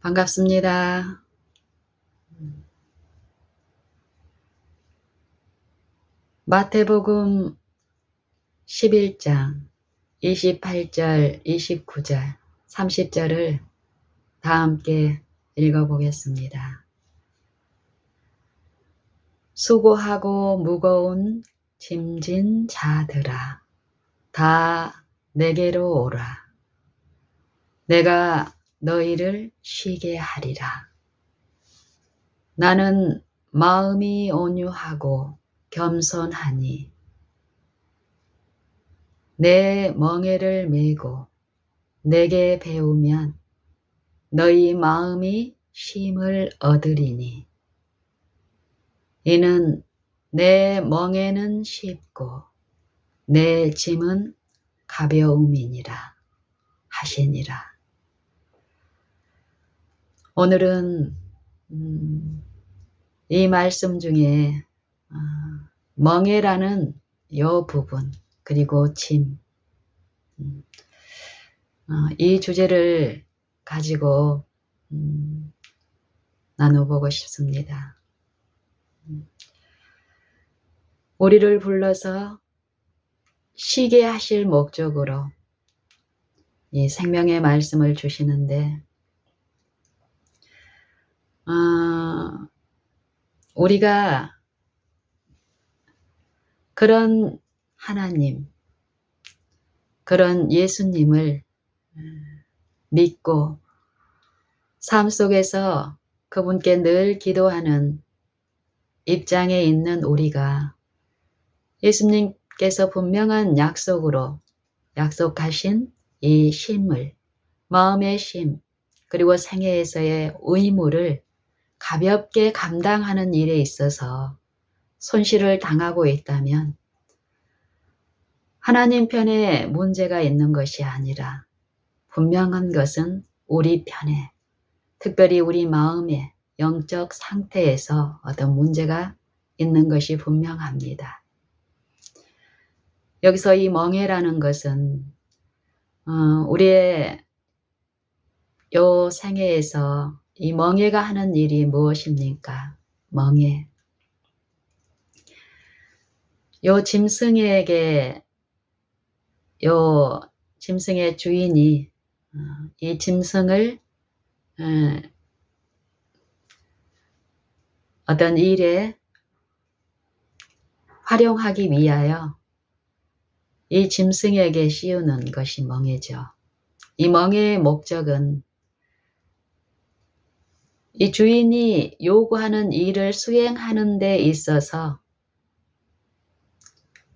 반갑습니다. 마태복음 11장 28절, 29절, 30절을 다 함께 읽어보겠습니다. 수고하고 무거운 짐진 자들아, 다 내게로 오라. 내가 너희를 쉬게 하리라. 나는 마음이 온유하고 겸손하니 내 멍에를 메고 내게 배우면 너희 마음이 쉼을 얻으리니 이는 내 멍에는 쉽고 내 짐은 가벼움이니라 하시니라. 오늘은 이 말씀 중에 멍에라는 요 부분 그리고 짐 이 주제를 가지고 나눠보고 싶습니다. 우리를 불러서 쉬게 하실 목적으로 이 생명의 말씀을 주시는데 우리가 그런 하나님, 그런 예수님을 믿고 삶 속에서 그분께 늘 기도하는 입장에 있는 우리가 예수님께서 분명한 약속으로 약속하신 이 쉼을, 마음의 쉼, 그리고 생애에서의 의무를 가볍게 감당하는 일에 있어서 손실을 당하고 있다면 하나님 편에 문제가 있는 것이 아니라 분명한 것은 우리 편에, 특별히 우리 마음의 영적 상태에서 어떤 문제가 있는 것이 분명합니다. 여기서 이 멍에라는 것은 우리의 요 생애에서 이 멍에가 하는 일이 무엇입니까? 멍에. 요 짐승의 주인이 이 짐승을 어떤 일에 활용하기 위하여 이 짐승에게 씌우는 것이 멍에죠. 이 멍에의 목적은 이 주인이 요구하는 일을 수행하는 데 있어서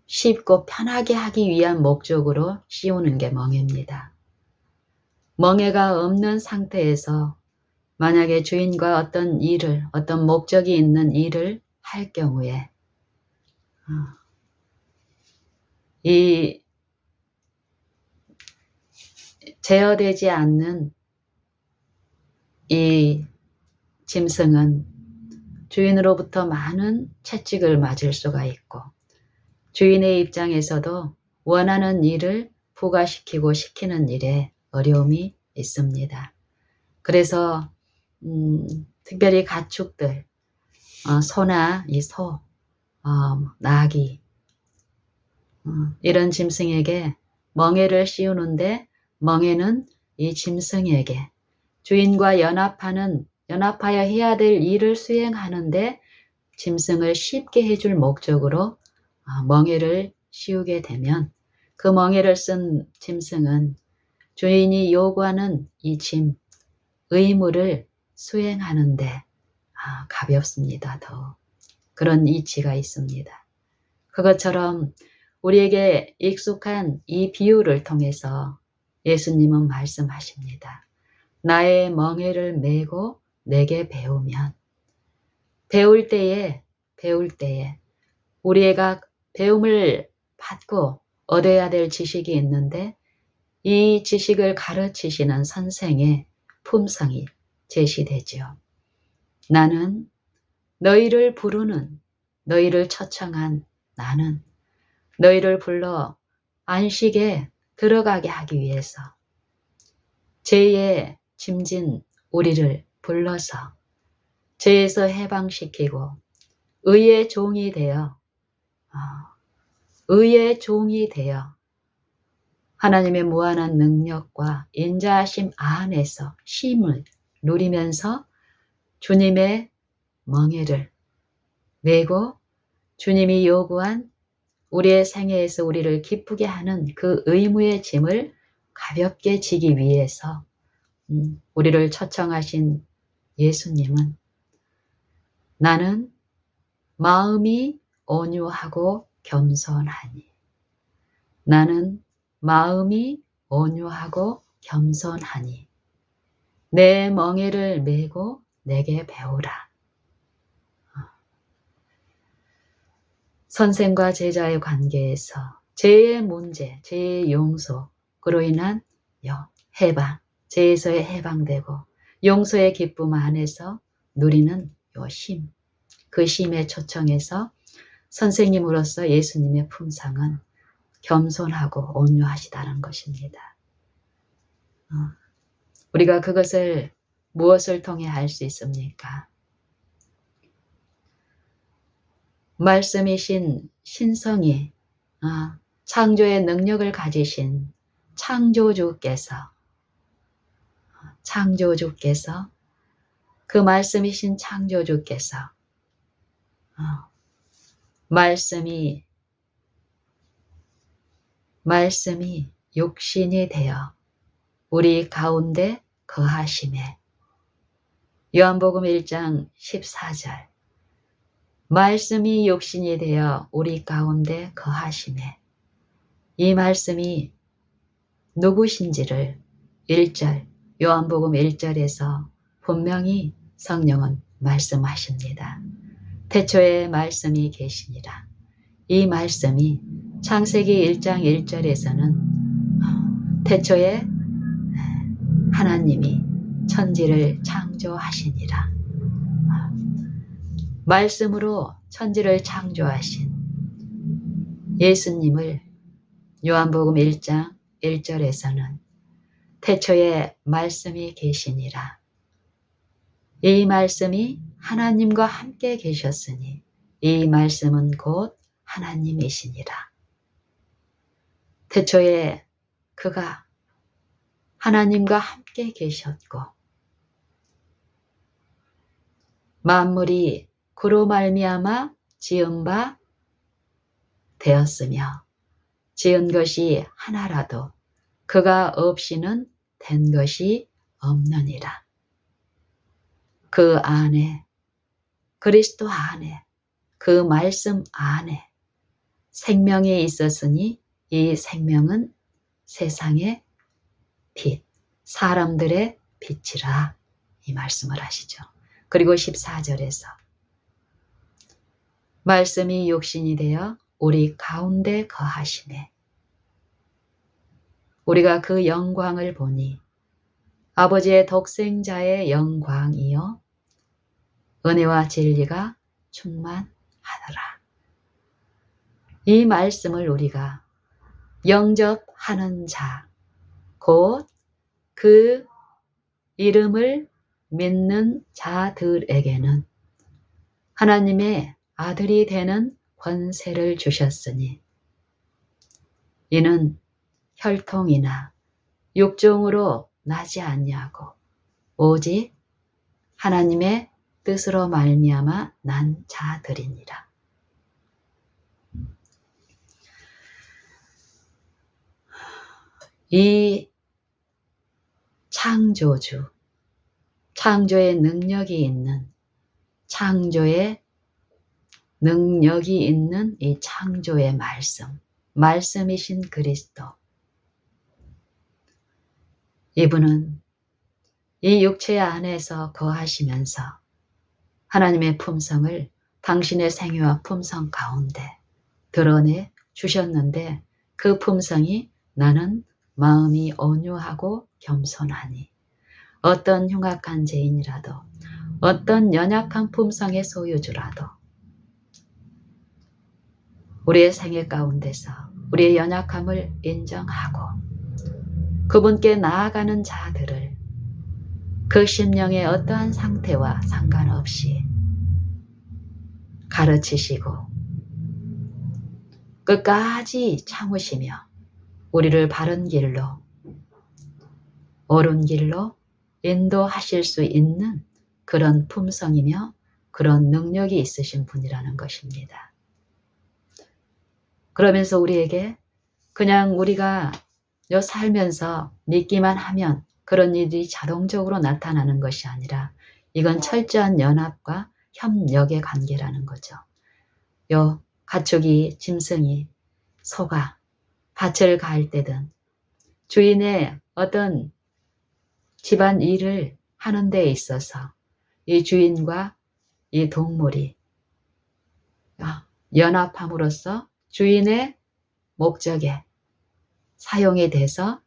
쉽고 편하게 하기 위한 목적으로 씌우는 게 멍에입니다. 멍에가 없는 상태에서 만약에 주인과 어떤 일을, 어떤 목적이 있는 일을 할 경우에 이 제어되지 않는 이 짐승은 주인으로부터 많은 채찍을 맞을 수가 있고 주인의 입장에서도 원하는 일을 부과시키고 시키는 일에 어려움이 있습니다. 그래서 특별히 가축들, 소나 이 소, 나귀 이런 짐승에게 멍에를 씌우는데 멍에는 이 짐승에게 주인과 연합하여 해야 될 일을 수행하는데 짐승을 쉽게 해줄 목적으로 멍에를 씌우게 되면 그 멍에를 쓴 짐승은 주인이 요구하는 이 의무를 수행하는데 가볍습니다. 더 그런 이치가 있습니다. 그것처럼 우리에게 익숙한 이 비유를 통해서 예수님은 말씀하십니다. 나의 멍에를 메고 내게 배우면 배울 때에 우리가 배움을 받고 얻어야 될 지식이 있는데 이 지식을 가르치시는 선생의 품성이 제시되죠. 나는 너희를 부르는, 너희를 초청한 나는 너희를 불러 안식에 들어가게 하기 위해서 죄의 짐진 우리를 불러서 죄에서 해방시키고 의의 종이 되어 하나님의 무한한 능력과 인자하심 안에서 쉼을 누리면서 주님의 멍에를 메고 주님이 요구한 우리의 생애에서 우리를 기쁘게 하는 그 의무의 짐을 가볍게 지기 위해서 우리를 초청하신 예수님은 나는 마음이 온유하고 겸손하니 나는 마음이 온유하고 겸손하니 내 멍에를 메고 내게 배우라. 선생과 제자의 관계에서 죄의 문제, 죄의 용서, 그로 인한 해방, 죄에서의 해방되고 용서의 기쁨 안에서 누리는 요 쉼, 그 쉼에 초청해서 선생님으로서 예수님의 품성은 겸손하고 온유하시다는 것입니다. 우리가 그것을 무엇을 통해 할 수 있습니까? 말씀이신 신성이 창조의 능력을 가지신 창조주께서 그 말씀이신 창조주께서 말씀이 육신이 되어 우리 가운데 거하심에 요한복음 1장 14절 말씀이 육신이 되어 우리 가운데 거하심에 이 말씀이 누구신지를 1절 요한복음 1절에서 분명히 성령은 말씀하십니다. 태초에 말씀이 계시니라. 이 말씀이 창세기 1장 1절에서는 태초에 하나님이 천지를 창조하시니라. 말씀으로 천지를 창조하신 예수님을 요한복음 1장 1절에서는 태초에 말씀이 계시니라. 이 말씀이 하나님과 함께 계셨으니 이 말씀은 곧 하나님이시니라. 태초에 그가 하나님과 함께 계셨고 만물이 그로 말미암아 지은 바 되었으며 지은 것이 하나라도 그가 없이는 된 것이 없느니라. 그 안에 그리스도 안에 그 말씀 안에 생명이 있었으니 이 생명은 세상의 빛, 사람들의 빛이라 이 말씀을 하시죠. 그리고 14절에서 말씀이 육신이 되어 우리 가운데 거하시네. 우리가 그 영광을 보니 아버지의 독생자의 영광이요 은혜와 진리가 충만하더라. 이 말씀을 우리가 영접하는 자, 곧 그 이름을 믿는 자들에게는 하나님의 아들이 되는 권세를 주셨으니 이는 혈통이나 육종으로 나지 아니하고 오직 하나님의 뜻으로 말미암아 난 자들이니라. 이 창조주, 창조의 능력이 있는 이 창조의 말씀이신 그리스도. 이분은 이 육체 안에서 거하시면서 하나님의 품성을 당신의 생애와 품성 가운데 드러내 주셨는데 그 품성이 나는 마음이 온유하고 겸손하니 어떤 흉악한 죄인이라도 어떤 연약한 품성의 소유주라도 우리의 생애 가운데서 우리의 연약함을 인정하고 그분께 나아가는 자들을 그 심령의 어떠한 상태와 상관없이 가르치시고 끝까지 참으시며 우리를 바른 길로, 옳은 길로 인도하실 수 있는 그런 품성이며 그런 능력이 있으신 분이라는 것입니다. 그러면서 우리에게 그냥 우리가 살면서 믿기만 하면 그런 일이 자동적으로 나타나는 것이 아니라 이건 철저한 연합과 협력의 관계라는 거죠. 가축이, 짐승이, 소가 밭을 갈 때든 주인의 어떤 집안 일을 하는 데 있어서 이 주인과 이 동물이 연합함으로써 주인의 목적에 사용이 돼서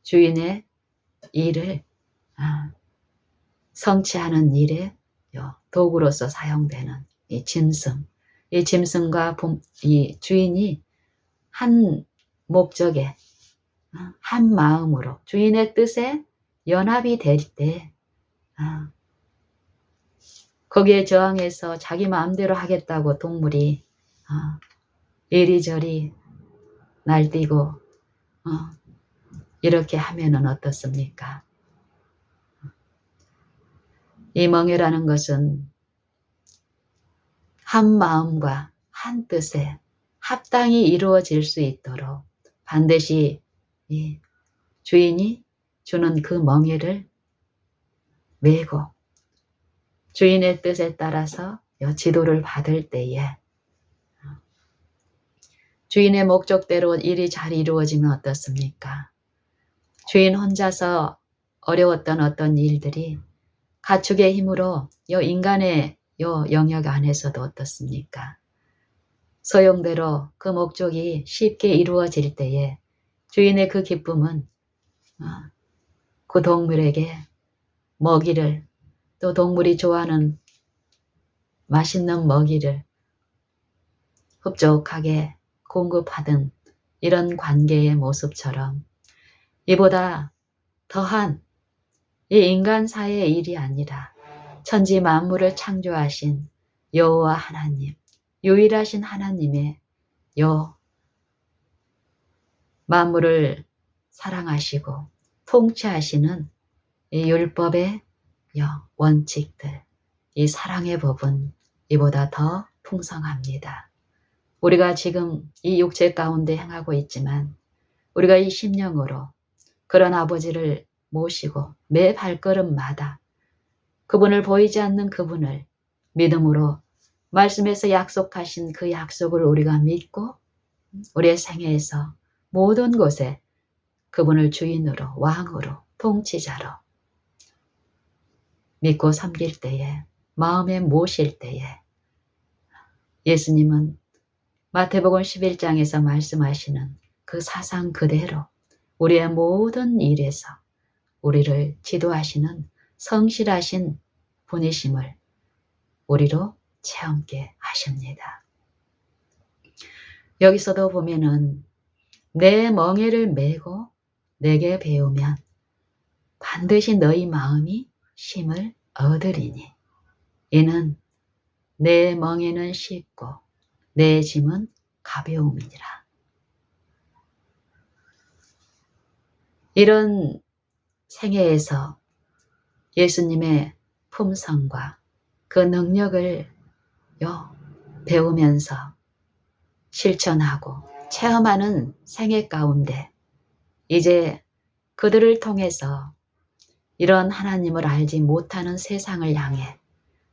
주인의 일을 성취하는 일에 도구로서 사용되는 이 짐승, 이 짐승과 이 주인이 한 목적에 한 마음으로 주인의 뜻에 연합이 될 때 거기에 저항해서 자기 마음대로 하겠다고 동물이 이리저리 날뛰고 이렇게 하면은 어떻습니까? 이 멍에라는 것은 한 마음과 한 뜻에 합당이 이루어질 수 있도록 반드시 이 주인이 주는 그 멍에를 메고 주인의 뜻에 따라서 지도를 받을 때에 주인의 목적대로 일이 잘 이루어지면 어떻습니까? 주인 혼자서 어려웠던 어떤 일들이 가축의 힘으로 인간의 영역 안에서도 어떻습니까? 소용대로 그 목적이 쉽게 이루어질 때에 주인의 그 기쁨은 그 동물에게 먹이를 또 동물이 좋아하는 맛있는 먹이를 흡족하게 공급하던 이런 관계의 모습처럼 이보다 더한 이 인간사의 일이 아니라 천지 만물을 창조하신 여호와 하나님, 유일하신 하나님의 만물을 사랑하시고 통치하시는 이 율법의 원칙들, 이 사랑의 법은 이보다 더 풍성합니다. 우리가 지금 이 육체 가운데 행하고 있지만 우리가 이 심령으로 그런 아버지를 모시고 매 발걸음마다 그분을 보이지 않는 그분을 믿음으로 말씀에서 약속하신 그 약속을 우리가 믿고 우리의 생애에서 모든 곳에 그분을 주인으로 왕으로 통치자로 믿고 섬길 때에 마음에 모실 때에 예수님은 마태복음 11장에서 말씀하시는 그 사상 그대로 우리의 모든 일에서 우리를 지도하시는 성실하신 분이심을 우리로 체험케 하십니다. 여기서도 보면은 내 멍에를 메고 내게 배우면 반드시 너희 마음이 쉼을 얻으리니 이는 내 멍에는 쉽고 내 짐은 가벼움이니라. 이런 생애에서 예수님의 품성과 그 능력을 배우면서 실천하고 체험하는 생애 가운데 이제 그들을 통해서 이런 하나님을 알지 못하는 세상을 향해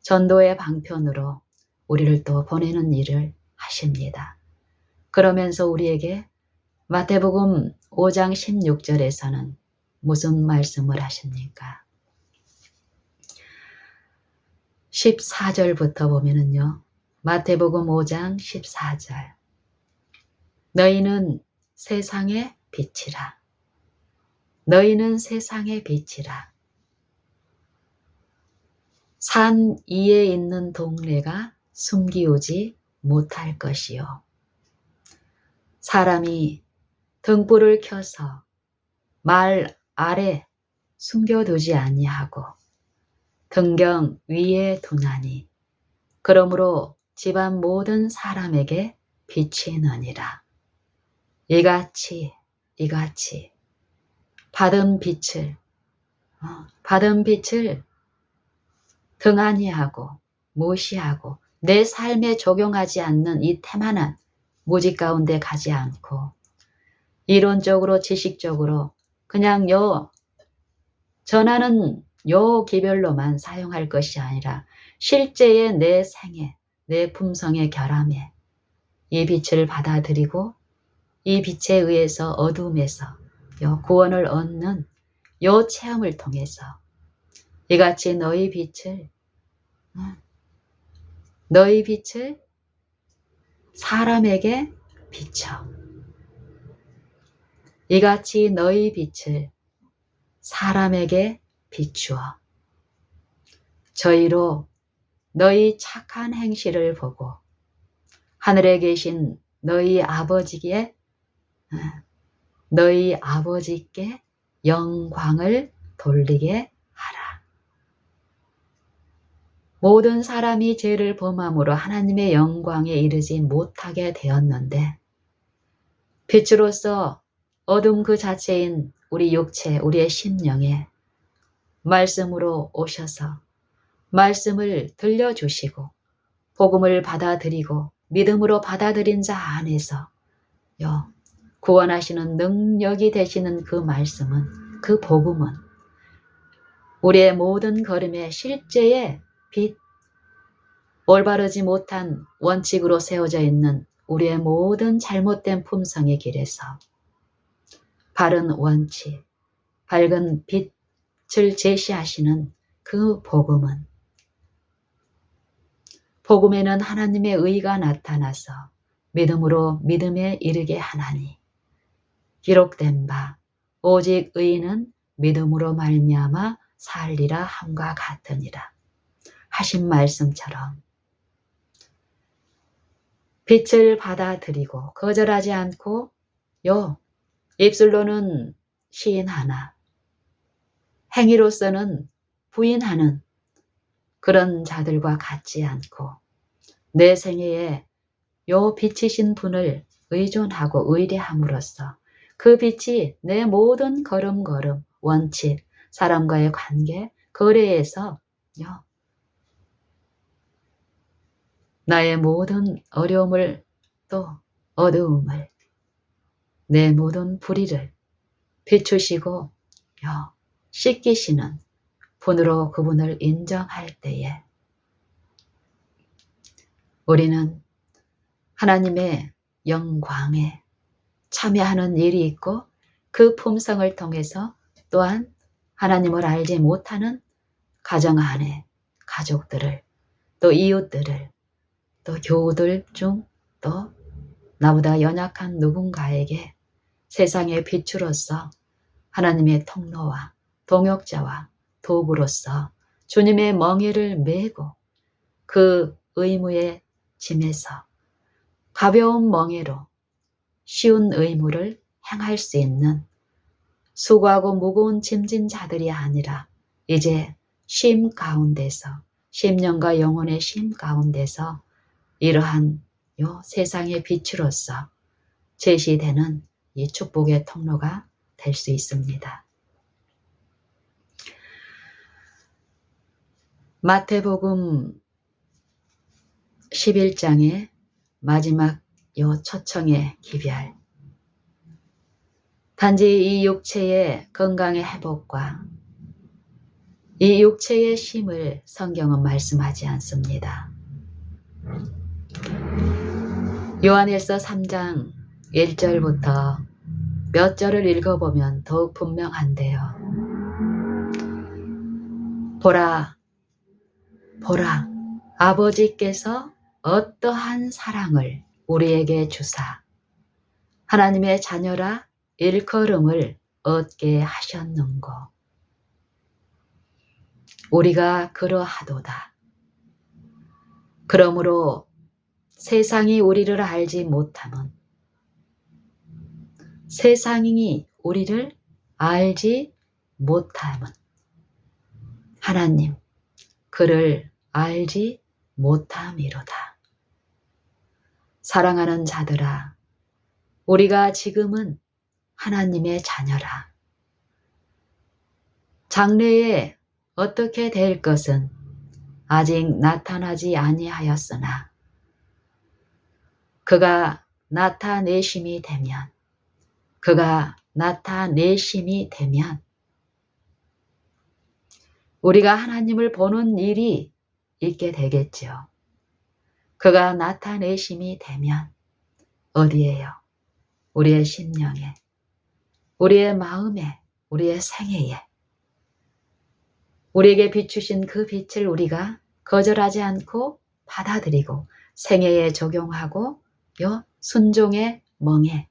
전도의 방편으로 우리를 또 보내는 일을 하십니다. 그러면서 우리에게 마태복음 5장 16절에서는 무슨 말씀을 하십니까? 14절부터 보면은요. 마태복음 5장 14절 너희는 세상의 빛이라. 너희는 세상의 빛이라. 산 위에 있는 동네가 숨기우지 못할 것이요. 사람이 등불을 켜서 말 아래 숨겨두지 아니하고 등경 위에 두나니 그러므로 집안 모든 사람에게 빛이 나니라. 이같이 받은 빛을 등한히하고 무시하고 내 삶에 적용하지 않는 이 태만한 무지 가운데 가지 않고 이론적으로 지식적으로 그냥 전하는 기별로만 사용할 것이 아니라 실제의 내 생애, 내 품성의 결함에 이 빛을 받아들이고 이 빛에 의해서 어둠에서 구원을 얻는 체험을 통해서 이같이 너희 빛을 사람에게 비춰. 이같이 너희 빛을 사람에게 비추어 저희로 너희 착한 행실을 보고 하늘에 계신 너희 아버지께 영광을 돌리게 하라. 모든 사람이 죄를 범함으로 하나님의 영광에 이르지 못하게 되었는데 빛으로서 어둠 그 자체인 우리 육체, 우리의 심령에 말씀으로 오셔서 말씀을 들려주시고 복음을 받아들이고 믿음으로 받아들인 자 안에서 구원하시는 능력이 되시는 그 말씀은, 그 복음은 우리의 모든 걸음의 실제의 빛, 올바르지 못한 원칙으로 세워져 있는 우리의 모든 잘못된 품성의 길에서 바른 원칙, 밝은 빛을 제시하시는 그 복음에는 하나님의 의가 나타나서 믿음으로 믿음에 이르게 하나니 기록된 바 오직 의인은 믿음으로 말미암아 살리라 함과 같으니라 하신 말씀처럼 빛을 받아들이고 거절하지 않고 입술로는 시인하나 행위로서는 부인하는 그런 자들과 같지 않고 내 생애에 빛이신 분을 의존하고 의뢰함으로써 그 빛이 내 모든 걸음걸음, 원칙, 사람과의 관계, 거래에서 나의 모든 어려움을 또 어두움을 내 모든 불의를 비추시고 씻기시는 분으로 그분을 인정할 때에 우리는 하나님의 영광에 참여하는 일이 있고 그 품성을 통해서 또한 하나님을 알지 못하는 가정 안에 가족들을 또 이웃들을 또 교우들 중 또 나보다 연약한 누군가에게 세상의 빛으로서 하나님의 통로와 동역자와 도구로서 주님의 멍에를 메고 그 의무의 짐에서 가벼운 멍에로 쉬운 의무를 행할 수 있는 수고하고 무거운 짐진 자들이 아니라 이제 쉼 가운데서 심령과 영혼의 쉼 가운데서 이러한 세상의 빛으로서 제시되는 이 축복의 통로가 될 수 있습니다. 마태복음 11장의 마지막 초청의 기별. 단지 이 육체의 건강의 회복과 이 육체의 쉼을 성경은 말씀하지 않습니다. 요한일서 3장 1절부터 몇 절을 읽어보면 더욱 분명한데요. 보라, 아버지께서 어떠한 사랑을 우리에게 주사 하나님의 자녀라 일컬음을 얻게 하셨는고. 우리가 그러하도다. 그러므로 세상이 우리를 알지 못함은 세상이 우리를 알지 못함은 하나님, 그를 알지 못함이로다. 사랑하는 자들아, 우리가 지금은 하나님의 자녀라. 장래에 어떻게 될 것은 아직 나타나지 아니하였으나 그가 나타내심이 되면 우리가 하나님을 보는 일이 있게 되겠지요. 그가 나타내심이 되면 어디에요? 우리의 심령에, 우리의 마음에, 우리의 생애에 우리에게 비추신 그 빛을 우리가 거절하지 않고 받아들이고 생애에 적용하고 요 순종의 멍에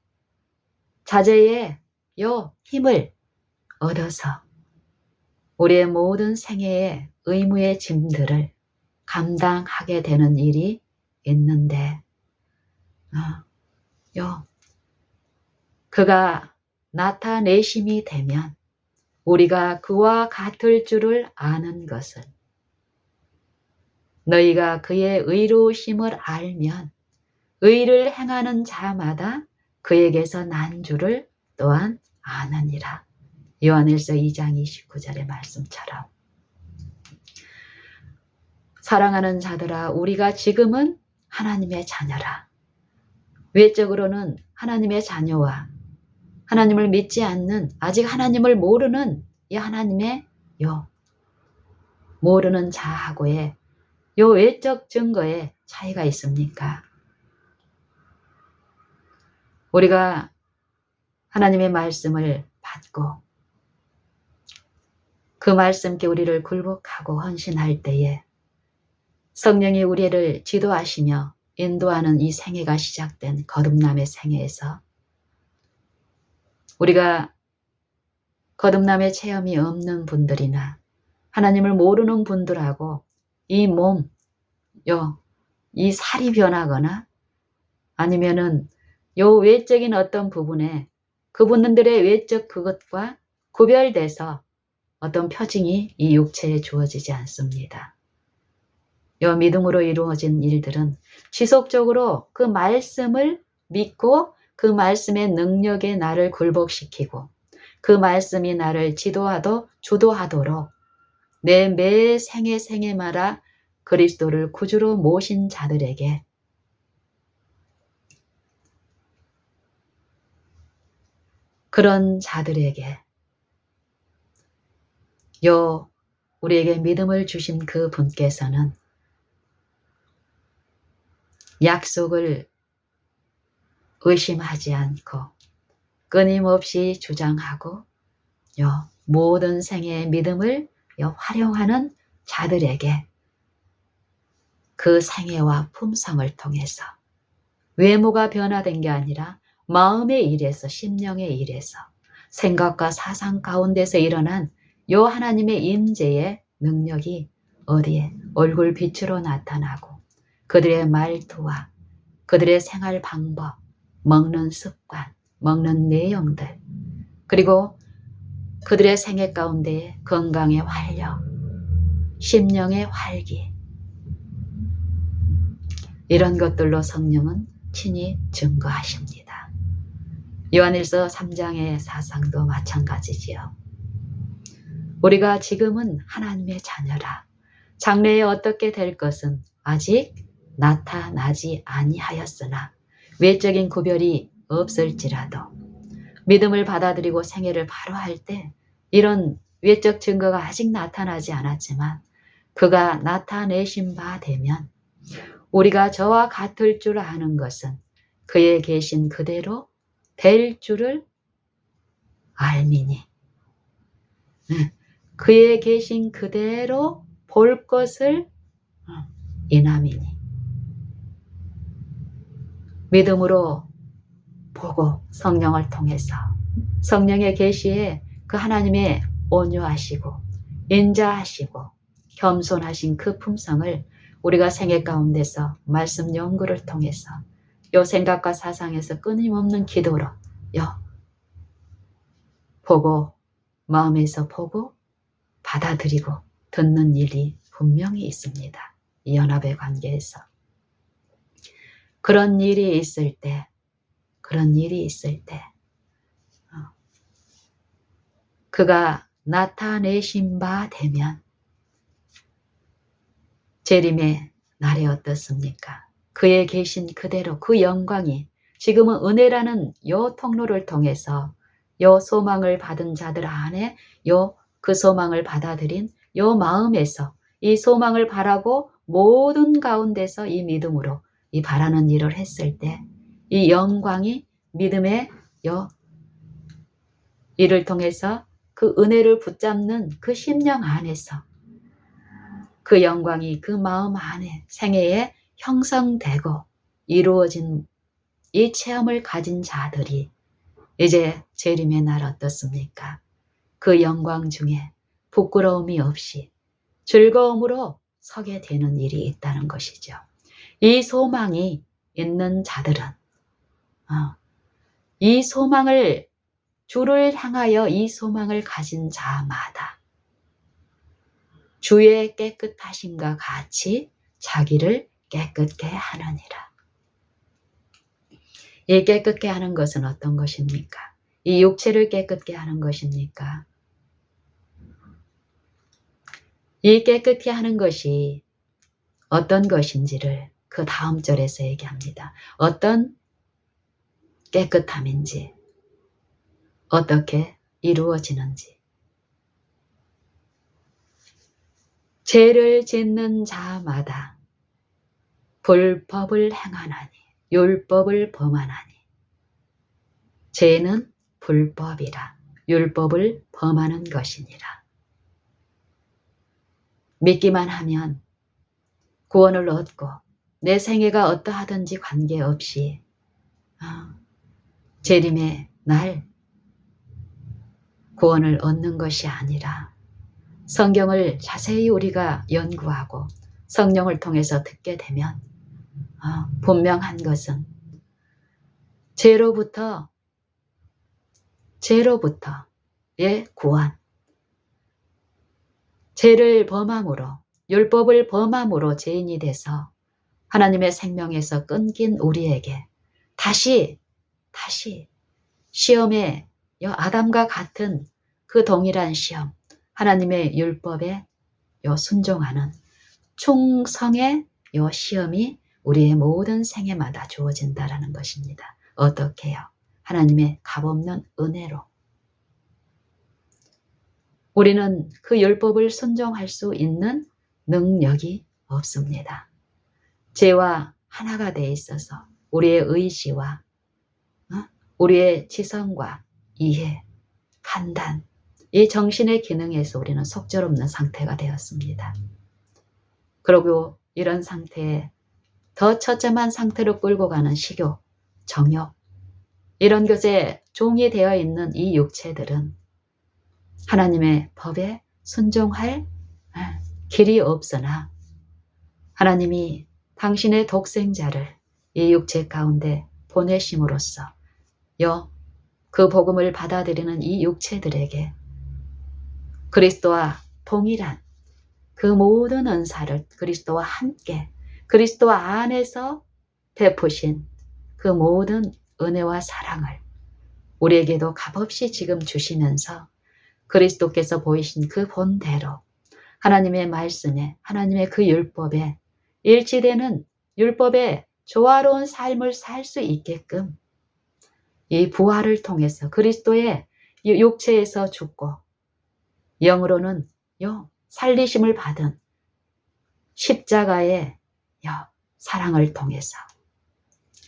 자제의 요 힘을 얻어서 우리의 모든 생애의 의무의 짐들을 감당하게 되는 일이 있는데 그가 나타내심이 되면 우리가 그와 같을 줄을 아는 것은 너희가 그의 의로우심을 알면 의를 행하는 자마다 그에게서 난 줄을 또한 아느니라. 요한일서 2장 29절의 말씀처럼 사랑하는 자들아, 우리가 지금은 하나님의 자녀라. 외적으로는 하나님의 자녀와 하나님을 믿지 않는, 아직 하나님을 모르는 이 하나님의 모르는 자하고의 요 외적 증거에 차이가 있습니까? 우리가 하나님의 말씀을 받고 그 말씀께 우리를 굴복하고 헌신할 때에 성령이 우리를 지도하시며 인도하는 이 생애가 시작된 거듭남의 생애에서 우리가 거듭남의 체험이 없는 분들이나 하나님을 모르는 분들하고 이 몸, 이 살이 변하거나 아니면은 요 외적인 어떤 부분에 그분들의 외적 그것과 구별돼서 어떤 표징이 이 육체에 주어지지 않습니다. 요 믿음으로 이루어진 일들은 지속적으로 그 말씀을 믿고 그 말씀의 능력에 나를 굴복시키고 그 말씀이 나를 주도하도록 내 매 생애마다 그리스도를 구주로 모신 자들에게 그런 자들에게 우리에게 믿음을 주신 그 분께서는 약속을 의심하지 않고 끊임없이 주장하고 모든 생애의 믿음을 활용하는 자들에게 그 생애와 품성을 통해서 외모가 변화된 게 아니라 마음의 일에서 심령의 일에서 생각과 사상 가운데서 일어난 요 하나님의 임재의 능력이 어디에 얼굴 빛으로 나타나고 그들의 말투와 그들의 생활 방법, 먹는 습관, 먹는 내용들 그리고 그들의 생애 가운데 건강의 활력, 심령의 활기 이런 것들로 성령은 친히 증거하십니다. 요한일서 3장의 사상도 마찬가지지요. 우리가 지금은 하나님의 자녀라. 장래에 어떻게 될 것은 아직 나타나지 아니하였으나 외적인 구별이 없을지라도 믿음을 받아들이고 생애를 바로 할 때 이런 외적 증거가 아직 나타나지 않았지만 그가 나타내신 바 되면 우리가 저와 같을 줄 아는 것은 그에 계신 그대로 될 줄을 알미니 그에 계신 그대로 볼 것을 인함이니 믿음으로 보고 성령을 통해서 성령의 계시에 그 하나님의 온유하시고 인자하시고 겸손하신 그 품성을 우리가 생애 가운데서 말씀 연구를 통해서 요 생각과 사상에서 끊임없는 기도로 보고 마음에서 보고 받아들이고 듣는 일이 분명히 있습니다. 이 연합의 관계에서. 그런 일이 있을 때 그가 나타내신 바 되면 재림의 날이 어떻습니까? 그의 계신 그대로 그 영광이 지금은 은혜라는 요 통로를 통해서 요 소망을 받은 자들 안에 그 소망을 받아들인 요 마음에서 이 소망을 바라고 모든 가운데서 이 믿음으로 이 바라는 일을 했을 때 이 영광이 믿음의 요 일을 통해서 그 은혜를 붙잡는 그 심령 안에서 그 영광이 그 마음 안에 생애에 형성되고 이루어진 이 체험을 가진 자들이 이제 재림의 날 어떻습니까? 그 영광 중에 부끄러움이 없이 즐거움으로 서게 되는 일이 있다는 것이죠. 이 소망이 있는 자들은 이 소망을 주를 향하여 이 소망을 가진 자마다 주의 깨끗하심과 같이 자기를 깨끗게 하느니라. 이 깨끗게 하는 것은 어떤 것입니까? 이 육체를 깨끗게 하는 것입니까? 이 깨끗게 하는 것이 어떤 것인지를 그 다음 절에서 얘기합니다. 어떤 깨끗함인지, 어떻게 이루어지는지. 죄를 짓는 자마다 불법을 행하나니 율법을 범하나니. 죄는 불법이라 율법을 범하는 것이니라. 믿기만 하면 구원을 얻고 내 생애가 어떠하든지 관계없이 재림의 날 구원을 얻는 것이 아니라 성경을 자세히 우리가 연구하고 성령을 통해서 듣게 되면 분명한 것은 죄로부터의 구원, 죄를 범함으로 율법을 범함으로 죄인이 돼서 하나님의 생명에서 끊긴 우리에게 다시 시험에 아담과 같은 그 동일한 시험, 하나님의 율법에 순종하는 충성의 시험이 우리의 모든 생애마다 주어진다라는 것입니다. 어떻게요? 하나님의 값없는 은혜로. 우리는 그 율법을 순종할 수 있는 능력이 없습니다. 죄와 하나가 돼 있어서 우리의 의지와 우리의 지성과 이해, 판단, 이 정신의 기능에서 우리는 속절없는 상태가 되었습니다. 그리고 이런 상태에 더 처참한 상태로 끌고 가는 식욕, 정욕, 이런 것에 종이 되어 있는 이 육체들은 하나님의 법에 순종할 길이 없으나 하나님이 당신의 독생자를 이 육체 가운데 보내심으로써 그 복음을 받아들이는 이 육체들에게 그리스도와 동일한 그 모든 은사를 그리스도와 함께 그리스도 안에서 베푸신 그 모든 은혜와 사랑을 우리에게도 값없이 지금 주시면서 그리스도께서 보이신 그 본대로 하나님의 말씀에 하나님의 그 율법에 일치되는 율법의 조화로운 삶을 살 수 있게끔 이 부활을 통해서 그리스도의 육체에서 죽고 영으로는 살리심을 받은 십자가의 사랑을 통해서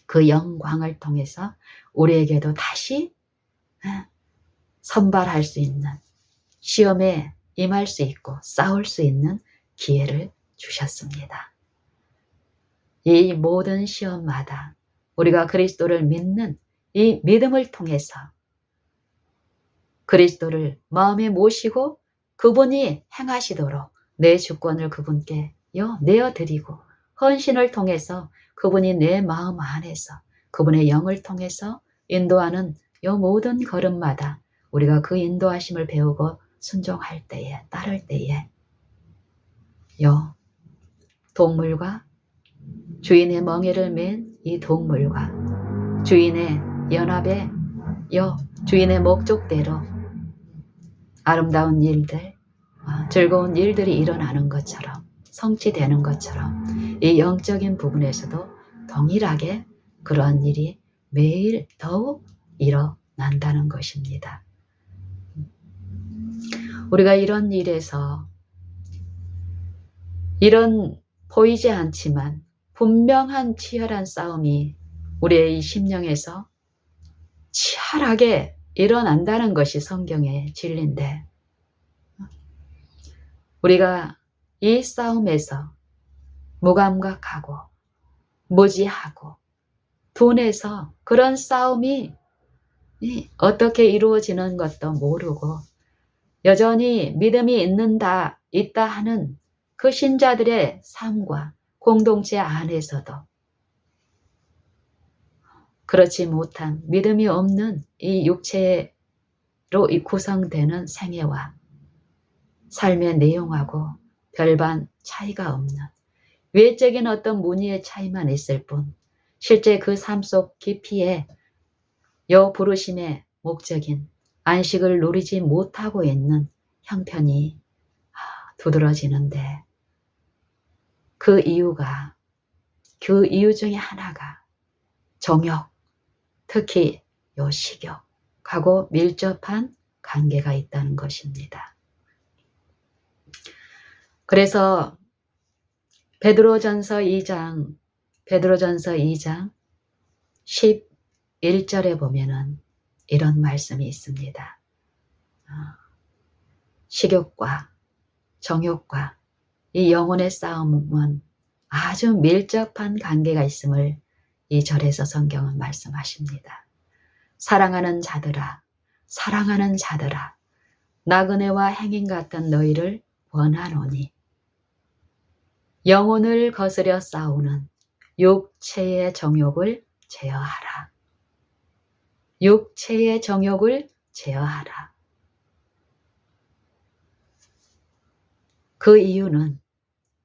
그 영광을 통해서 우리에게도 다시 선발할 수 있는 시험에 임할 수 있고 싸울 수 있는 기회를 주셨습니다. 이 모든 시험마다 우리가 그리스도를 믿는 이 믿음을 통해서 그리스도를 마음에 모시고 그분이 행하시도록 내 주권을 그분께 내어드리고 헌신을 통해서 그분이 내 마음 안에서 그분의 영을 통해서 인도하는 이 모든 걸음마다 우리가 그 인도하심을 배우고 순종할 때에 따를 때에 요 동물과 주인의 멍에를 맨 이 동물과 주인의 연합에 요 주인의 목적대로 아름다운 일들, 즐거운 일들이 일어나는 것처럼 성취되는 것처럼 이 영적인 부분에서도 동일하게 그러한 일이 매일 더욱 일어난다는 것입니다. 우리가 이런 일에서 이런 보이지 않지만 분명한 치열한 싸움이 우리의 이 심령에서 치열하게 일어난다는 것이 성경의 진리인데 우리가 이 싸움에서 무감각하고 무지하고 둔해서 그런 싸움이 어떻게 이루어지는 것도 모르고 여전히 믿음이 있다 하는 그 신자들의 삶과 공동체 안에서도 그렇지 못한 믿음이 없는 이 육체로 구성되는 생애와 삶의 내용하고 별반 차이가 없는 외적인 어떤 무늬의 차이만 있을 뿐 실제 그 삶 속 깊이에 요 부르심의 목적인 안식을 누리지 못하고 있는 형편이 두드러지는데 그 이유 중에 하나가 정욕, 특히 요 식욕하고 밀접한 관계가 있다는 것입니다. 그래서 베드로전서 2장 11절에 보면은 이런 말씀이 있습니다. 식욕과 정욕과 이 영혼의 싸움은 아주 밀접한 관계가 있음을 이 절에서 성경은 말씀하십니다. 사랑하는 자들아 나그네와 행인 같은 너희를 원하노니 영혼을 거스려 싸우는 육체의 정욕을 제어하라. 육체의 정욕을 제어하라. 그 이유는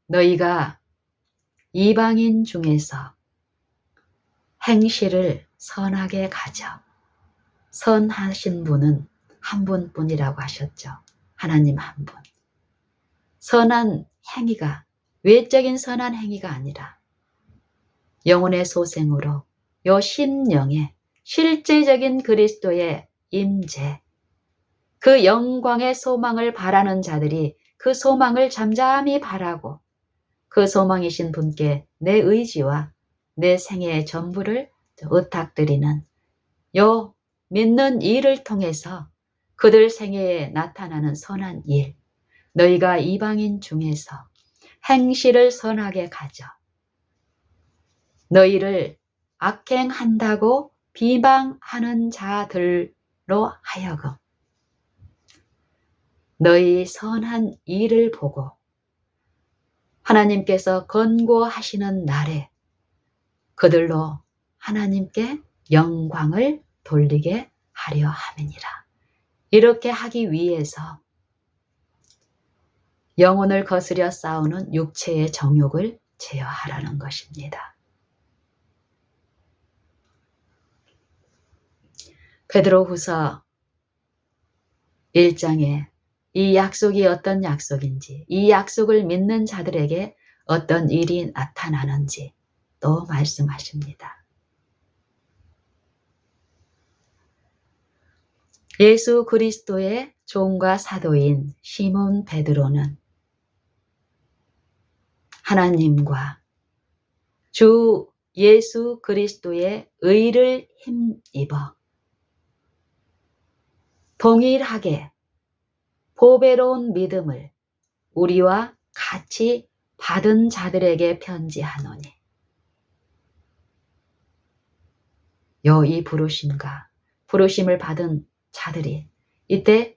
너희가 이방인 중에서 행실을 선하게 가져. 선하신 분은 한 분뿐이라고 하셨죠. 하나님 한 분. 선한 행위가 외적인 선한 행위가 아니라 영혼의 소생으로 요 심령에 실제적인 그리스도의 임재, 그 영광의 소망을 바라는 자들이 그 소망을 잠잠히 바라고 그 소망이신 분께 내 의지와 내 생애의 전부를 의탁드리는 요 믿는 일을 통해서 그들 생애에 나타나는 선한 일, 너희가 이방인 중에서 행실을 선하게 가져 너희를 악행한다고 비방하는 자들로 하여금 너희 선한 일을 보고 하나님께서 권고하시는 날에 그들로 하나님께 영광을 돌리게 하려 함이니라. 이렇게 하기 위해서 영혼을 거스려 싸우는 육체의 정욕을 제어하라는 것입니다. 베드로후서 1장에 이 약속이 어떤 약속인지, 이 약속을 믿는 자들에게 어떤 일이 나타나는지 또 말씀하십니다. 예수 그리스도의 종과 사도인 시몬 베드로는 하나님과 주 예수 그리스도의 의를 힘입어 동일하게 보배로운 믿음을 우리와 같이 받은 자들에게 편지하노니 이 부르심을 받은 자들이 이때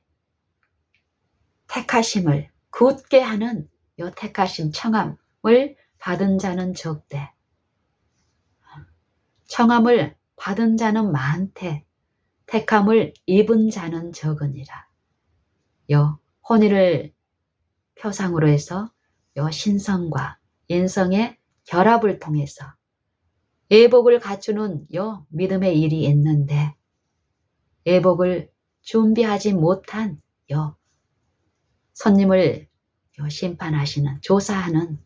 택하심을 굳게 하는 요 택하심 청함을 받은 자는 적대 청함을 받은 자는 많대 택함을 입은 자는 적으니라. 혼인을 표상으로 해서 요 신성과 인성의 결합을 통해서 애복을 갖추는 요 믿음의 일이 있는데 애복을 준비하지 못한 요 손님을 요 심판하시는 조사하는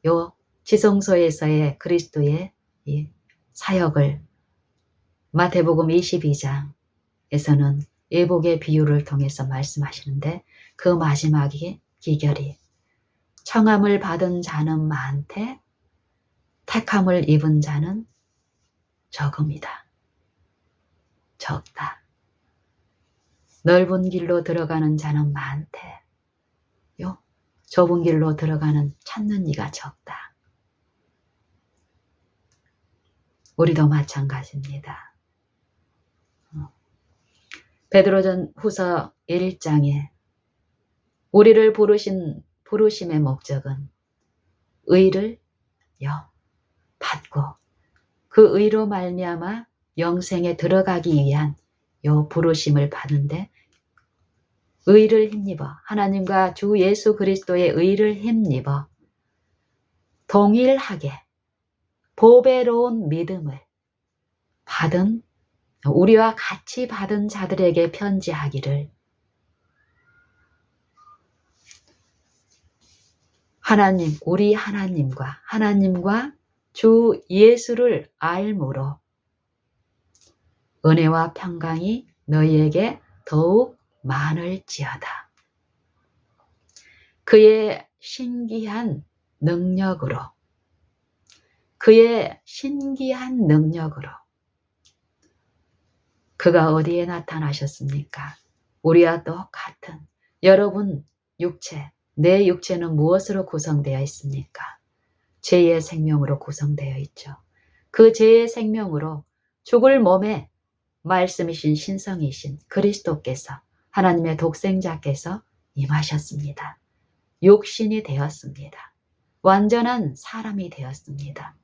요 지성소에서의 그리스도의 이 사역을 마태복음 22장에서는 애복의 비유를 통해서 말씀하시는데 그 마지막이 기결이 청함을 받은 자는 많되 택함을 입은 자는 적음이다. 적다. 넓은 길로 들어가는 자는 많되 요 좁은 길로 들어가는 찾는 이가 적다. 우리도 마찬가지입니다. 베드로전 후서 1장에 우리를 부르심의 목적은 의를 받고 그 의로 말미암아 영생에 들어가기 위한 요 부르심을 받는데 의를 힘입어 하나님과 주 예수 그리스도의 의를 힘입어 동일하게 보배로운 믿음을 받은 우리와 같이 받은 자들에게 편지하기를 하나님, 우리 하나님과 주 예수를 알므로 은혜와 평강이 너희에게 더욱 많을지어다. 그의 신기한 능력으로 그가 어디에 나타나셨습니까? 우리와 똑같은 여러분 육체, 내 육체는 무엇으로 구성되어 있습니까? 죄의 생명으로 구성되어 있죠. 그 죄의 생명으로 죽을 몸에 말씀이신 신성이신 그리스도께서 하나님의 독생자께서 임하셨습니다. 육신이 되었습니다. 완전한 사람이 되었습니다.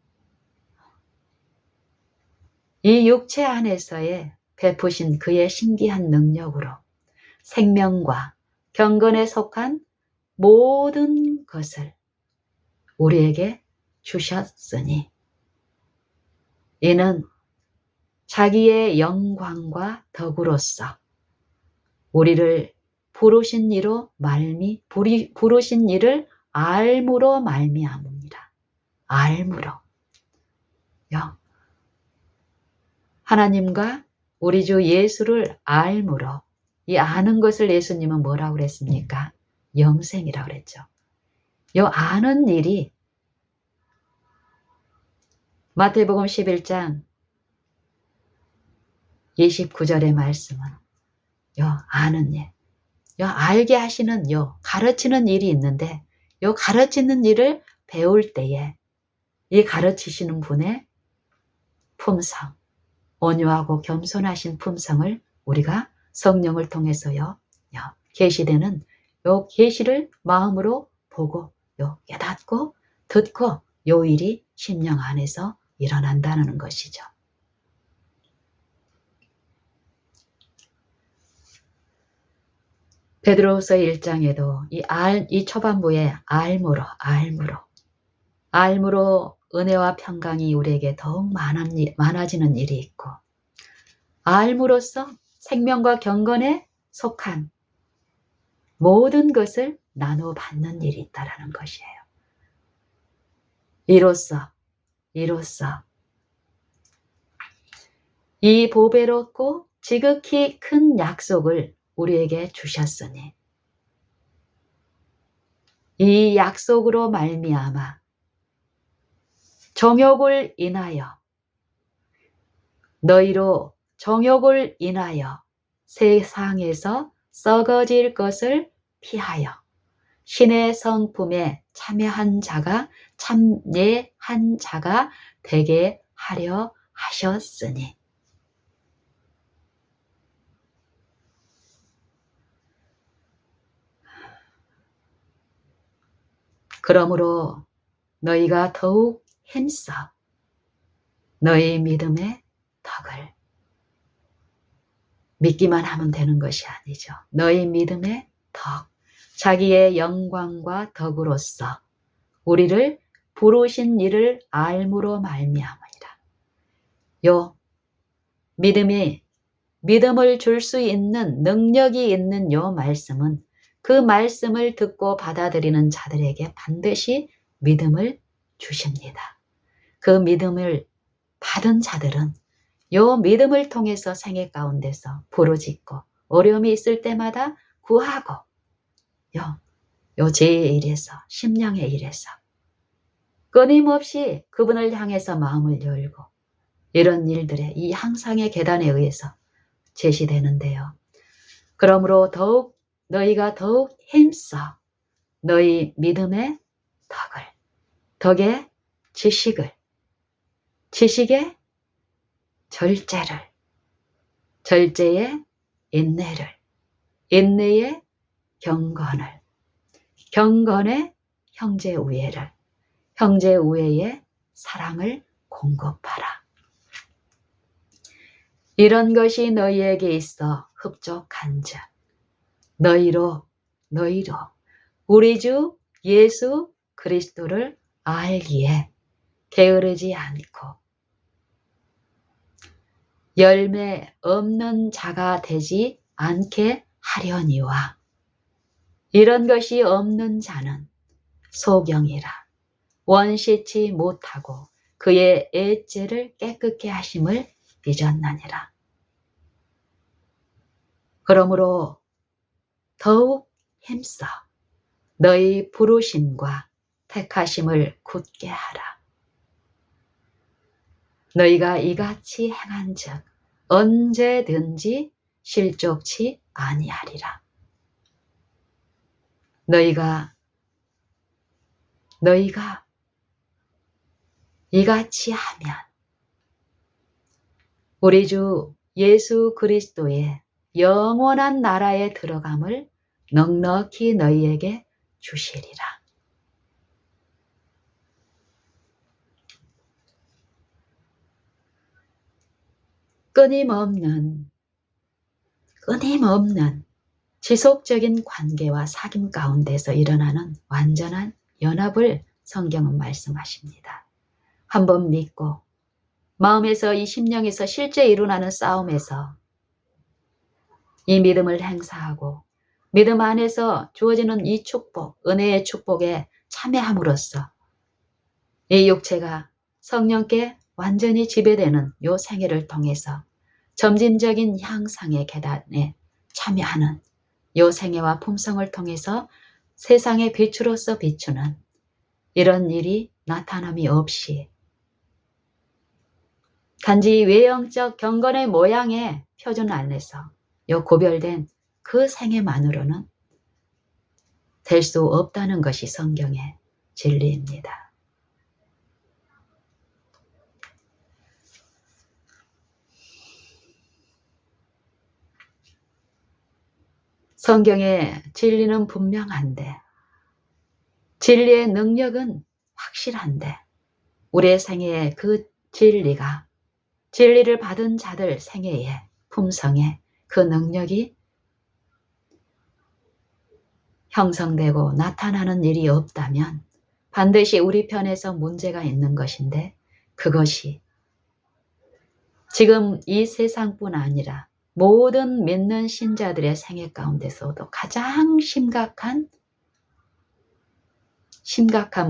이 육체 안에서의 베푸신 그의 신기한 능력으로 생명과 경건에 속한 모든 것을 우리에게 주셨으니 이는 자기의 영광과 덕으로서 우리를 부르신 일을 알므로 말미암습니다. 알므로. 하나님과 우리 주 예수를 알므로 이 아는 것을 예수님은 뭐라고 그랬습니까? 영생이라고 그랬죠. 요 아는 일이 마태복음 11장 29절의 말씀은 요 아는 일, 요 알게 하시는 요 가르치는 일이 있는데 요 가르치는 일을 배울 때에 이 가르치시는 분의 품성, 온유하고 겸손하신 품성을 우리가 성령을 통해서요 계시되는 요 계시를 마음으로 보고 요 깨닫고 듣고 요 일이 심령 안에서 일어난다는 것이죠. 베드로후서 1장에도 이 초반부에 알므로 은혜와 평강이 우리에게 더욱 많아지는 일이 있고 알므로써 생명과 경건에 속한 모든 것을 나눠받는 일이 있다라는 것이에요. 이로써 이 보배롭고 지극히 큰 약속을 우리에게 주셨으니 이 약속으로 말미암아 너희로 정욕을 인하여 세상에서 썩어질 것을 피하여 신의 성품에 참여한 자가 되게 하려 하셨으니 그러므로 너희가 더욱 힘써 너희 믿음의 덕을 믿기만 하면 되는 것이 아니죠. 너희 믿음의 덕, 자기의 영광과 덕으로서 우리를 부르신 이를 알므로 말미암으리라. 요 믿음을 줄 수 있는 능력이 있는 요 말씀은 그 말씀을 듣고 받아들이는 자들에게 반드시 믿음을 주십니다. 그 믿음을 받은 자들은 요 믿음을 통해서 생애 가운데서 부르짖고 어려움이 있을 때마다 구하고 요 죄의 일에서 심령의 일에서 끊임없이 그분을 향해서 마음을 열고 이런 일들의 이 향상의 계단에 의해서 제시되는데요. 그러므로 너희가 더욱 힘써 너희 믿음의 덕의 지식의 절제의 인내의 경건의 형제우애의 사랑을 공급하라. 이런 것이 너희에게 있어 흡족한즉 너희로 우리 주 예수 그리스도를 알기에 게으르지 않고 열매 없는 자가 되지 않게 하려니와 이런 것이 없는 자는 소경이라 원시치 못하고 그의 애죄를 깨끗게 하심을 잊었나니라. 그러므로 더욱 힘써 너희 부르심과 택하심을 굳게 하라. 너희가 이같이 행한즉 언제든지 실족치 아니하리라. 너희가 이같이 하면 우리 주 예수 그리스도의 영원한 나라에 들어감을 넉넉히 너희에게 주시리라. 끊임없는 지속적인 관계와 사귐 가운데서 일어나는 완전한 연합을 성경은 말씀하십니다. 한번 믿고 마음에서 이 심령에서 실제 일어나는 싸움에서 이 믿음을 행사하고 믿음 안에서 주어지는 이 축복, 은혜의 축복에 참여함으로써 이 육체가 성령께 완전히 지배되는 요 생애를 통해서 점진적인 향상의 계단에 참여하는 요 생애와 품성을 통해서 세상의 빛으로서 비추는 이런 일이 나타남이 없이 단지 외형적 경건의 모양의 표준 안에서 요 구별된 그 생애만으로는 될 수 없다는 것이 성경의 진리입니다. 성경의 진리는 분명한데 진리의 능력은 확실한데 우리의 생애의 그 진리를 받은 자들 생애의 품성에 그 능력이 형성되고 나타나는 일이 없다면 반드시 우리 편에서 문제가 있는 것인데 그것이 지금 이 세상뿐 아니라 모든 믿는 신자들의 생애 가운데서도 가장 심각한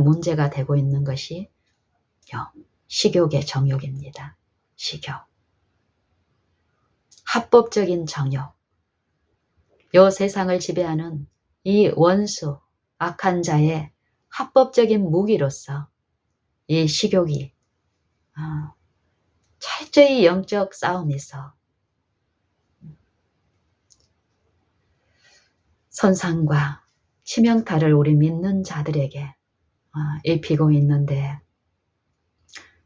문제가 되고 있는 것이 식욕의 정욕입니다. 식욕. 합법적인 정욕. 요 세상을 지배하는 이 원수, 악한 자의 합법적인 무기로서 이 식욕이 철저히 영적 싸움에서 선상과 치명타를 우리 믿는 자들에게 입히고 있는데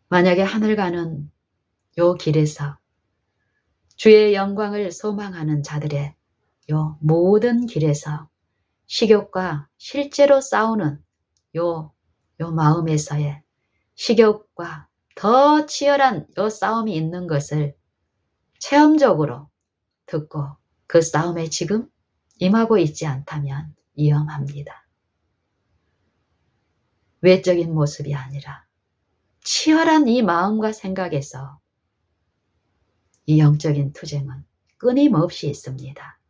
만약에 하늘 가는 요 길에서 주의 영광을 소망하는 자들의 요 모든 길에서 식욕과 실제로 싸우는 요 마음에서의 식욕과 더 치열한 요 싸움이 있는 것을 체험적으로 듣고 그 싸움에 지금 임하고 있지 않다면 위험합니다. 외적인 모습이 아니라 치열한 이 마음과 생각에서 이 영적인 투쟁은 끊임없이 있습니다.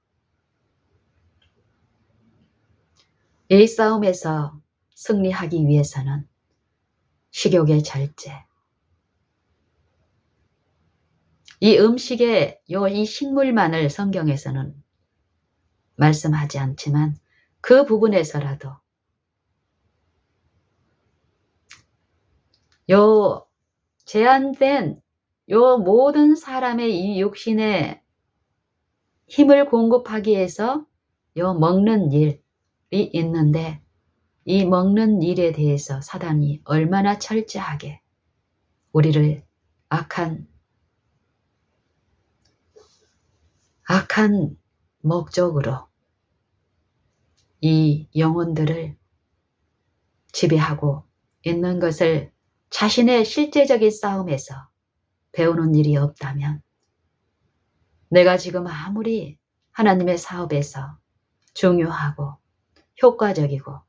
이 싸움에서 승리하기 위해서는 식욕의 절제, 이 음식의 이 식물만을 성경에서는 말씀하지 않지만 그 부분에서라도 요 제한된 요 모든 사람의 이 육신의 힘을 공급하기 위해서 요 먹는 일이 있는데 이 먹는 일에 대해서 사단이 얼마나 철저하게 우리를 악한 목적으로 이 영혼들을 지배하고 있는 것을 자신의 실제적인 싸움에서 배우는 일이 없다면 내가 지금 아무리 하나님의 사업에서 중요하고 효과적이고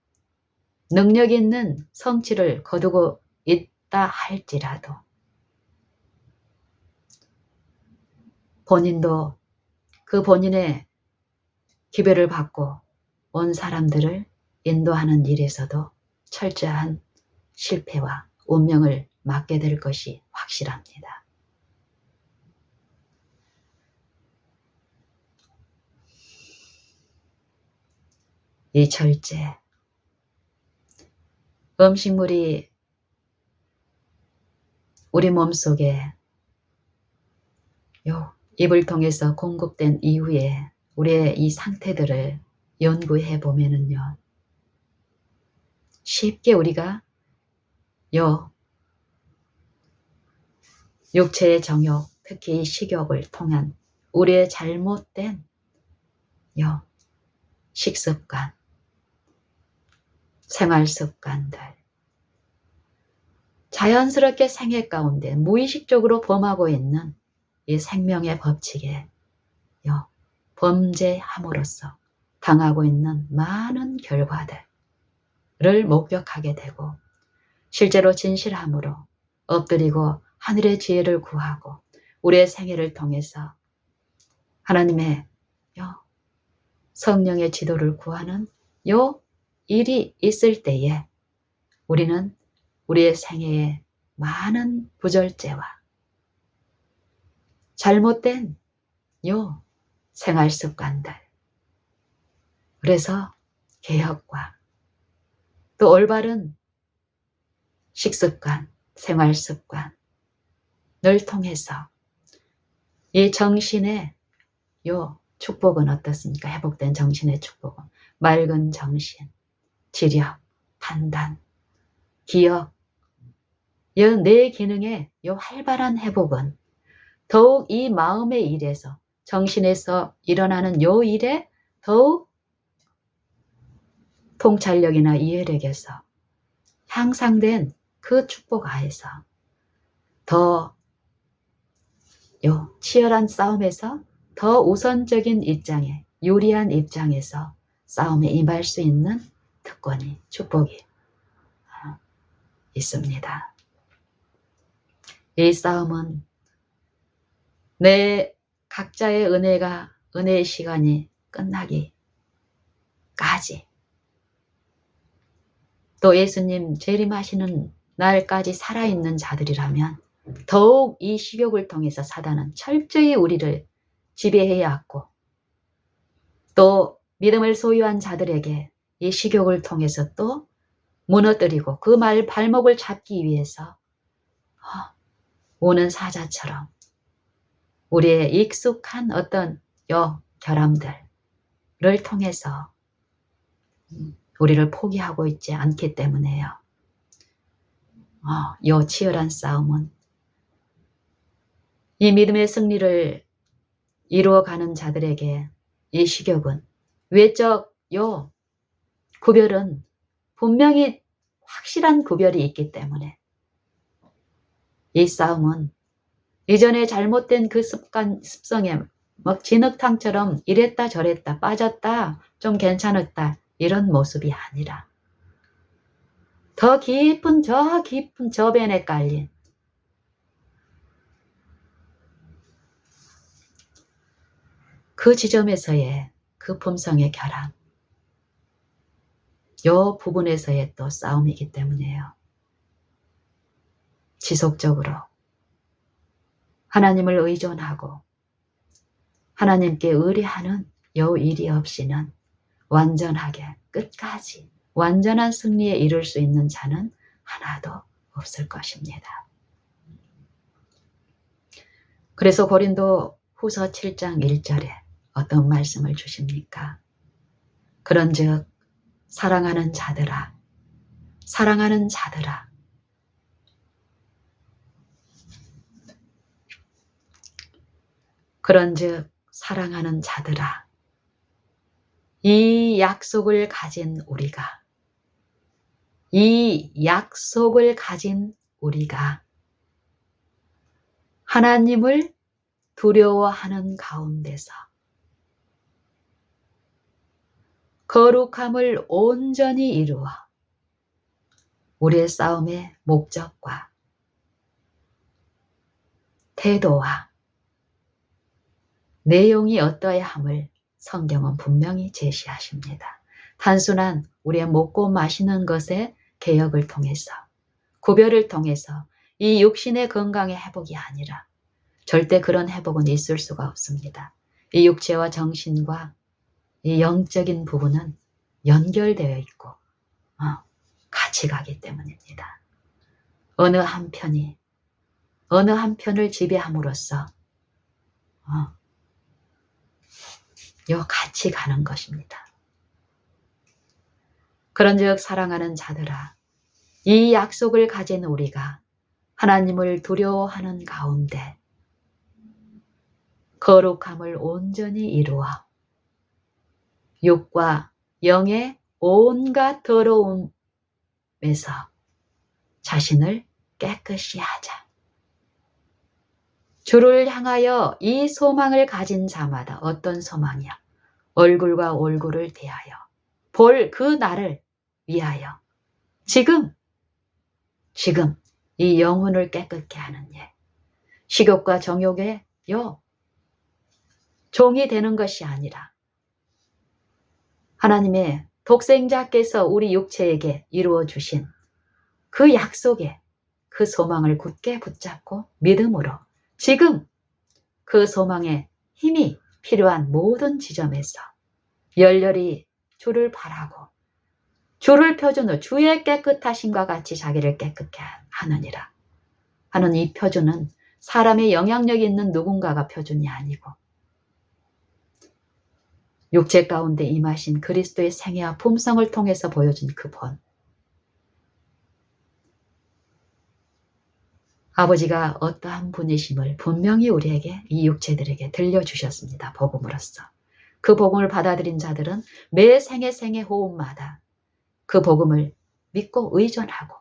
능력 있는 성취를 거두고 있다 할지라도 본인도 그 본인의 기별을 받고 온 사람들을 인도하는 일에서도 철저한 실패와 운명을 맞게 될 것이 확실합니다. 이 절제, 음식물이 우리 몸속에 입을 통해서 공급된 이후에 우리의 이 상태들을 연구해 보면은요, 쉽게 우리가 육체의 정욕, 특히 식욕을 통한 우리의 잘못된 식습관, 생활습관들, 자연스럽게 생애 가운데 무의식적으로 범하고 있는 이 생명의 법칙에 범죄함으로써 당하고 있는 많은 결과들을 목격하게 되고 실제로 진실함으로 엎드리고 하늘의 지혜를 구하고 우리의 생애를 통해서 하나님의 성령의 지도를 구하는 일이 있을 때에 우리는 우리의 생애에 많은 부절제와 잘못된 생활 습관들, 그래서 개혁과 또 올바른 식습관, 생활 습관을 통해서 이 정신의 축복은 어떻습니까? 회복된 정신의 축복은 맑은 정신, 지력, 판단, 기억, 내 기능의 활발한 회복은 더욱 이 마음의 일에서 정신에서 일어나는 일에 더욱 통찰력이나 이해력에서 향상된 그 축복 하에서 더 치열한 싸움에서 더 우선적인 입장에 유리한 입장에서 싸움에 임할 수 있는 특권이 축복이 있습니다. 이 싸움은 내 각자의 은혜의 시간이 끝나기까지 또 예수님 재림하시는 날까지 살아있는 자들이라면 더욱 이 식욕을 통해서 사단은 철저히 우리를 지배해야 하고 또 믿음을 소유한 자들에게 이 식욕을 통해서 또 무너뜨리고 그 발목을 잡기 위해서 오는 사자처럼 우리의 익숙한 어떤 결함들을 통해서 우리를 포기하고 있지 않기 때문에요. 치열한 싸움은 이 믿음의 승리를 이루어가는 자들에게 이 식욕은 외적 구별은 분명히 확실한 구별이 있기 때문에 이 싸움은 이전에 잘못된 그 습성에 막 진흙탕처럼 이랬다 저랬다 빠졌다 좀 괜찮았다 이런 모습이 아니라 더 깊은 저변에 깔린 그 지점에서의 그 품성의 결함, 요 부분에서의 또 싸움이기 때문이에요. 지속적으로 하나님을 의존하고 하나님께 의뢰하는 요 일이 없이는 완전하게 끝까지 완전한 승리에 이를 수 있는 자는 하나도 없을 것입니다. 그래서 고린도 후서 7장 1절에 어떤 말씀을 주십니까? 그런즉 사랑하는 자들아, 사랑하는 자들아, 그런즉 사랑하는 자들아, 이 약속을 가진 우리가, 이 약속을 가진 우리가 하나님을 두려워하는 가운데서 거룩함을 온전히 이루어 우리의 싸움의 목적과 태도와 내용이 어떠해야 함을 성경은 분명히 제시하십니다. 단순한 우리의 먹고 마시는 것의 개혁을 통해서, 구별을 통해서 이 육신의 건강의 회복이 아니라 절대 그런 회복은 있을 수가 없습니다. 이 육체와 정신과 이 영적인 부분은 연결되어 있고 같이 가기 때문입니다. 어느 한편을 지배함으로써 요 같이 가는 것입니다. 그런즉 사랑하는 자들아, 이 약속을 가진 우리가 하나님을 두려워하는 가운데 거룩함을 온전히 이루어 육과 영의 온갖 더러움에서 자신을 깨끗이 하자. 주를 향하여 이 소망을 가진 자마다 어떤 소망이야? 얼굴과 얼굴을 대하여 볼 그 날을 위하여 지금 이 영혼을 깨끗게 하는 예. 식욕과 정욕의 종이 되는 것이 아니라 하나님의 독생자께서 우리 육체에게 이루어 주신 그 약속에 그 소망을 굳게 붙잡고 믿음으로 지금 그 소망에 힘이 필요한 모든 지점에서 열렬히 주를 바라고 주를 표준으로 주의 깨끗하심과 같이 자기를 깨끗게 하느니라 하는 이 표준은 사람의 영향력이 있는 누군가가 표준이 아니고 육체 가운데 임하신 그리스도의 생애와 품성을 통해서 보여준 그 본. 아버지가 어떠한 분이심을 분명히 우리에게 이 육체들에게 들려주셨습니다. 복음으로써. 그 복음을 받아들인 자들은 매 생애 호흡마다 그 복음을 믿고 의존하고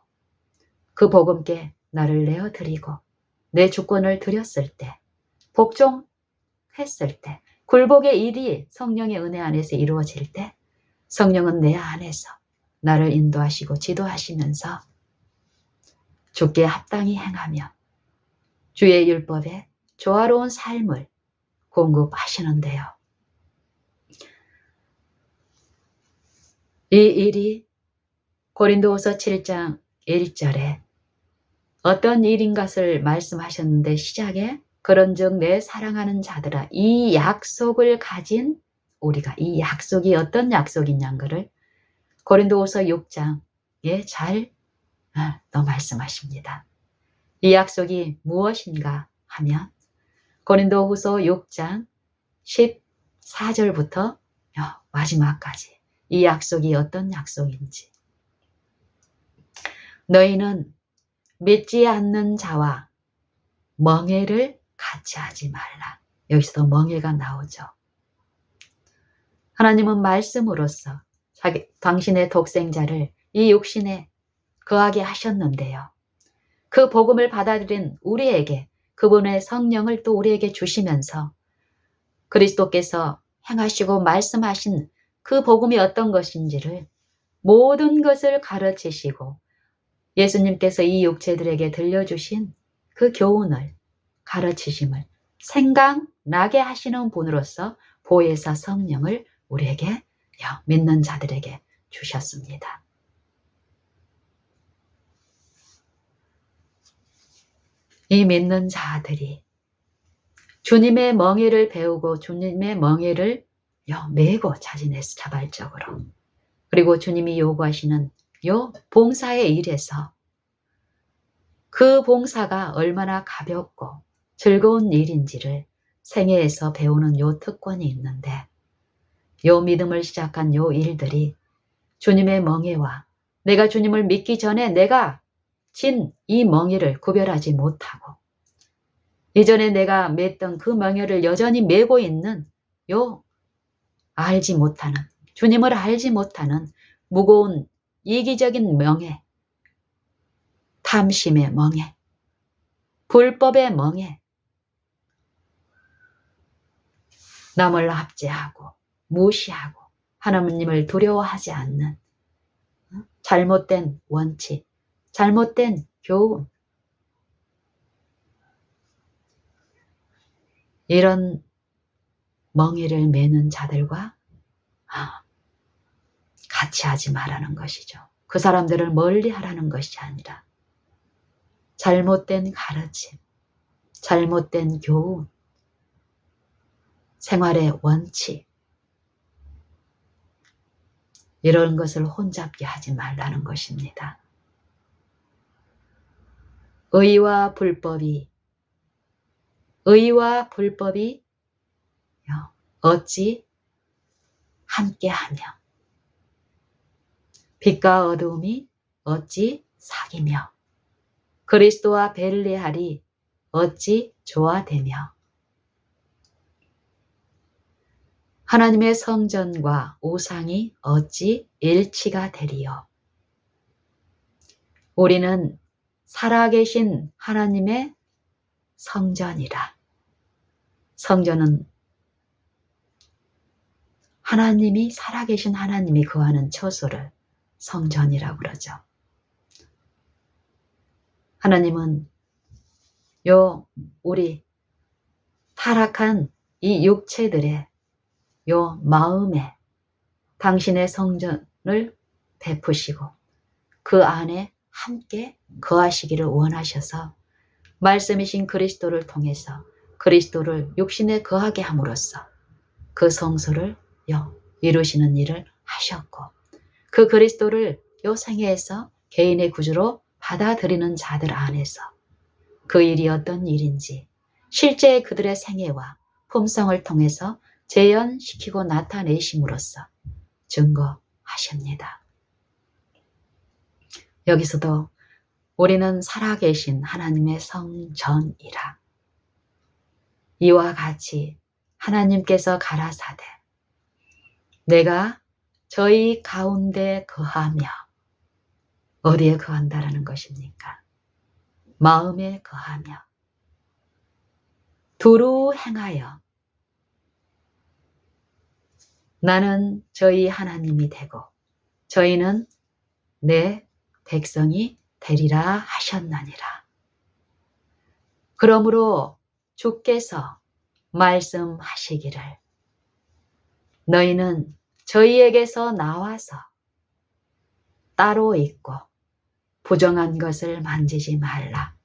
그 복음께 나를 내어드리고 내 주권을 드렸을 때 복종했을 때 굴복의 일이 성령의 은혜 안에서 이루어질 때 성령은 내 안에서 나를 인도하시고 지도하시면서 주께 합당히 행하며 주의 율법에 조화로운 삶을 공급하시는데요. 이 일이 고린도후서 7장 1절에 어떤 일인 것을 말씀하셨는데 시작에 그런즉 내 사랑하는 자들아 이 약속을 가진 우리가 이 약속이 어떤 약속이냐는 것을 고린도후서 6장에 잘 또 말씀하십니다. 이 약속이 무엇인가 하면 고린도후서 6장 14절부터 마지막까지 이 약속이 어떤 약속인지 너희는 믿지 않는 자와 멍해를 같이 하지 말라. 여기서도 멍해가 나오죠. 하나님은 말씀으로써 당신의 독생자를 이 육신에 거하게 하셨는데요. 그 복음을 받아들인 우리에게 그분의 성령을 또 우리에게 주시면서 그리스도께서 행하시고 말씀하신 그 복음이 어떤 것인지를 모든 것을 가르치시고 예수님께서 이 육체들에게 들려주신 그 교훈을, 가르치심을 생각나게 하시는 분으로서 보혜사 성령을 우리에게, 믿는 자들에게 주셨습니다. 이 믿는 자들이 주님의 멍에를 배우고 주님의 멍에를 메고 자진해서 자발적으로, 그리고 주님이 요구하시는 요 봉사의 일에서 그 봉사가 얼마나 가볍고 즐거운 일인지를 생애에서 배우는 요 특권이 있는데, 요 믿음을 시작한 요 일들이 주님의 멍에와 내가 주님을 믿기 전에 내가 진 이 멍에를 구별하지 못하고, 이전에 내가 맸던 그 멍에를 여전히 메고 있는 요 알지 못하는, 주님을 알지 못하는 무거운 이기적인 멍에, 탐심의 멍에, 불법의 멍에, 남을 압제하고 무시하고 하나님을 두려워하지 않는 잘못된 원칙, 잘못된 교훈, 이런 멍에를 매는 자들과 같이 하지 말라는 것이죠. 그 사람들을 멀리 하라는 것이 아니라 잘못된 가르침, 잘못된 교훈, 생활의 원칙, 이런 것을 혼잡게 하지 말라는 것입니다. 의와 불법이 어찌 함께하며 빛과 어두움이 어찌 사귀며 그리스도와 벨레할이 어찌 조화되며 하나님의 성전과 우상이 어찌 일치가 되리요. 우리는 살아계신 하나님의 성전이라. 성전은 하나님이, 살아계신 하나님이 거하는 처소를 성전이라고 그러죠. 하나님은 우리 타락한 이 육체들의 마음에 당신의 성전을 베푸시고 그 안에 함께 거하시기를 원하셔서 말씀이신 그리스도를 통해서 그리스도를 육신에 거하게 함으로써 그 성소를 이루시는 일을 하셨고, 그 그리스도를 요 생애에서 개인의 구주로 받아들이는 자들 안에서 그 일이 어떤 일인지 실제 그들의 생애와 품성을 통해서 재현시키고 나타내심으로써 증거하십니다. 여기서도 우리는 살아계신 하나님의 성전이라. 이와 같이 하나님께서 가라사대 내가 저희 가운데 거하며, 어디에 거한다라는 것입니까? 마음에 거하며 두루 행하여 나는 저희 하나님이 되고 저희는 내 백성이 되리라 하셨나니라. 그러므로 주께서 말씀하시기를 너희는 저희에게서 나와서 따로 있고 부정한 것을 만지지 말라.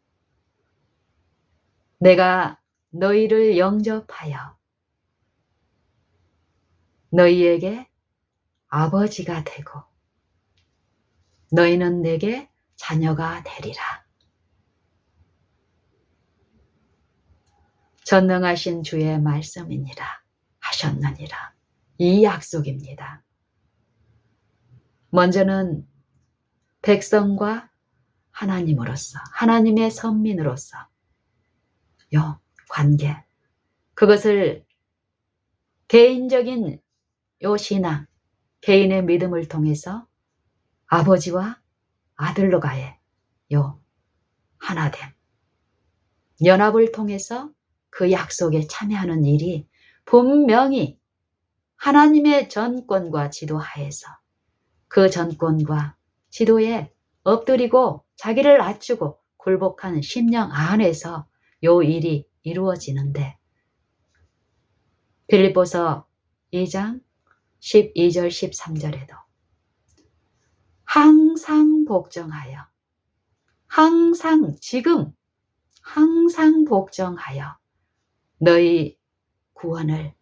내가 너희를 영접하여 너희에게 아버지가 되고 너희는 내게 자녀가 되리라. 전능하신 주의 말씀이니라 하셨느니라. 이 약속입니다. 먼저는 백성과 하나님으로서, 하나님의 선민으로서 관계, 그것을 개인적인 신앙, 개인의 믿음을 통해서 아버지와 아들로가의 하나됨, 연합을 통해서 그 약속에 참여하는 일이 분명히 하나님의 전권과 지도 하에서 그 전권과 지도에 엎드리고 자기를 낮추고 굴복한 심령 안에서 요 일이 이루어지는데 빌립보서 2장 12절 13절에도 항상 복종하여 항상 지금 항상 복종하여 너희 구원을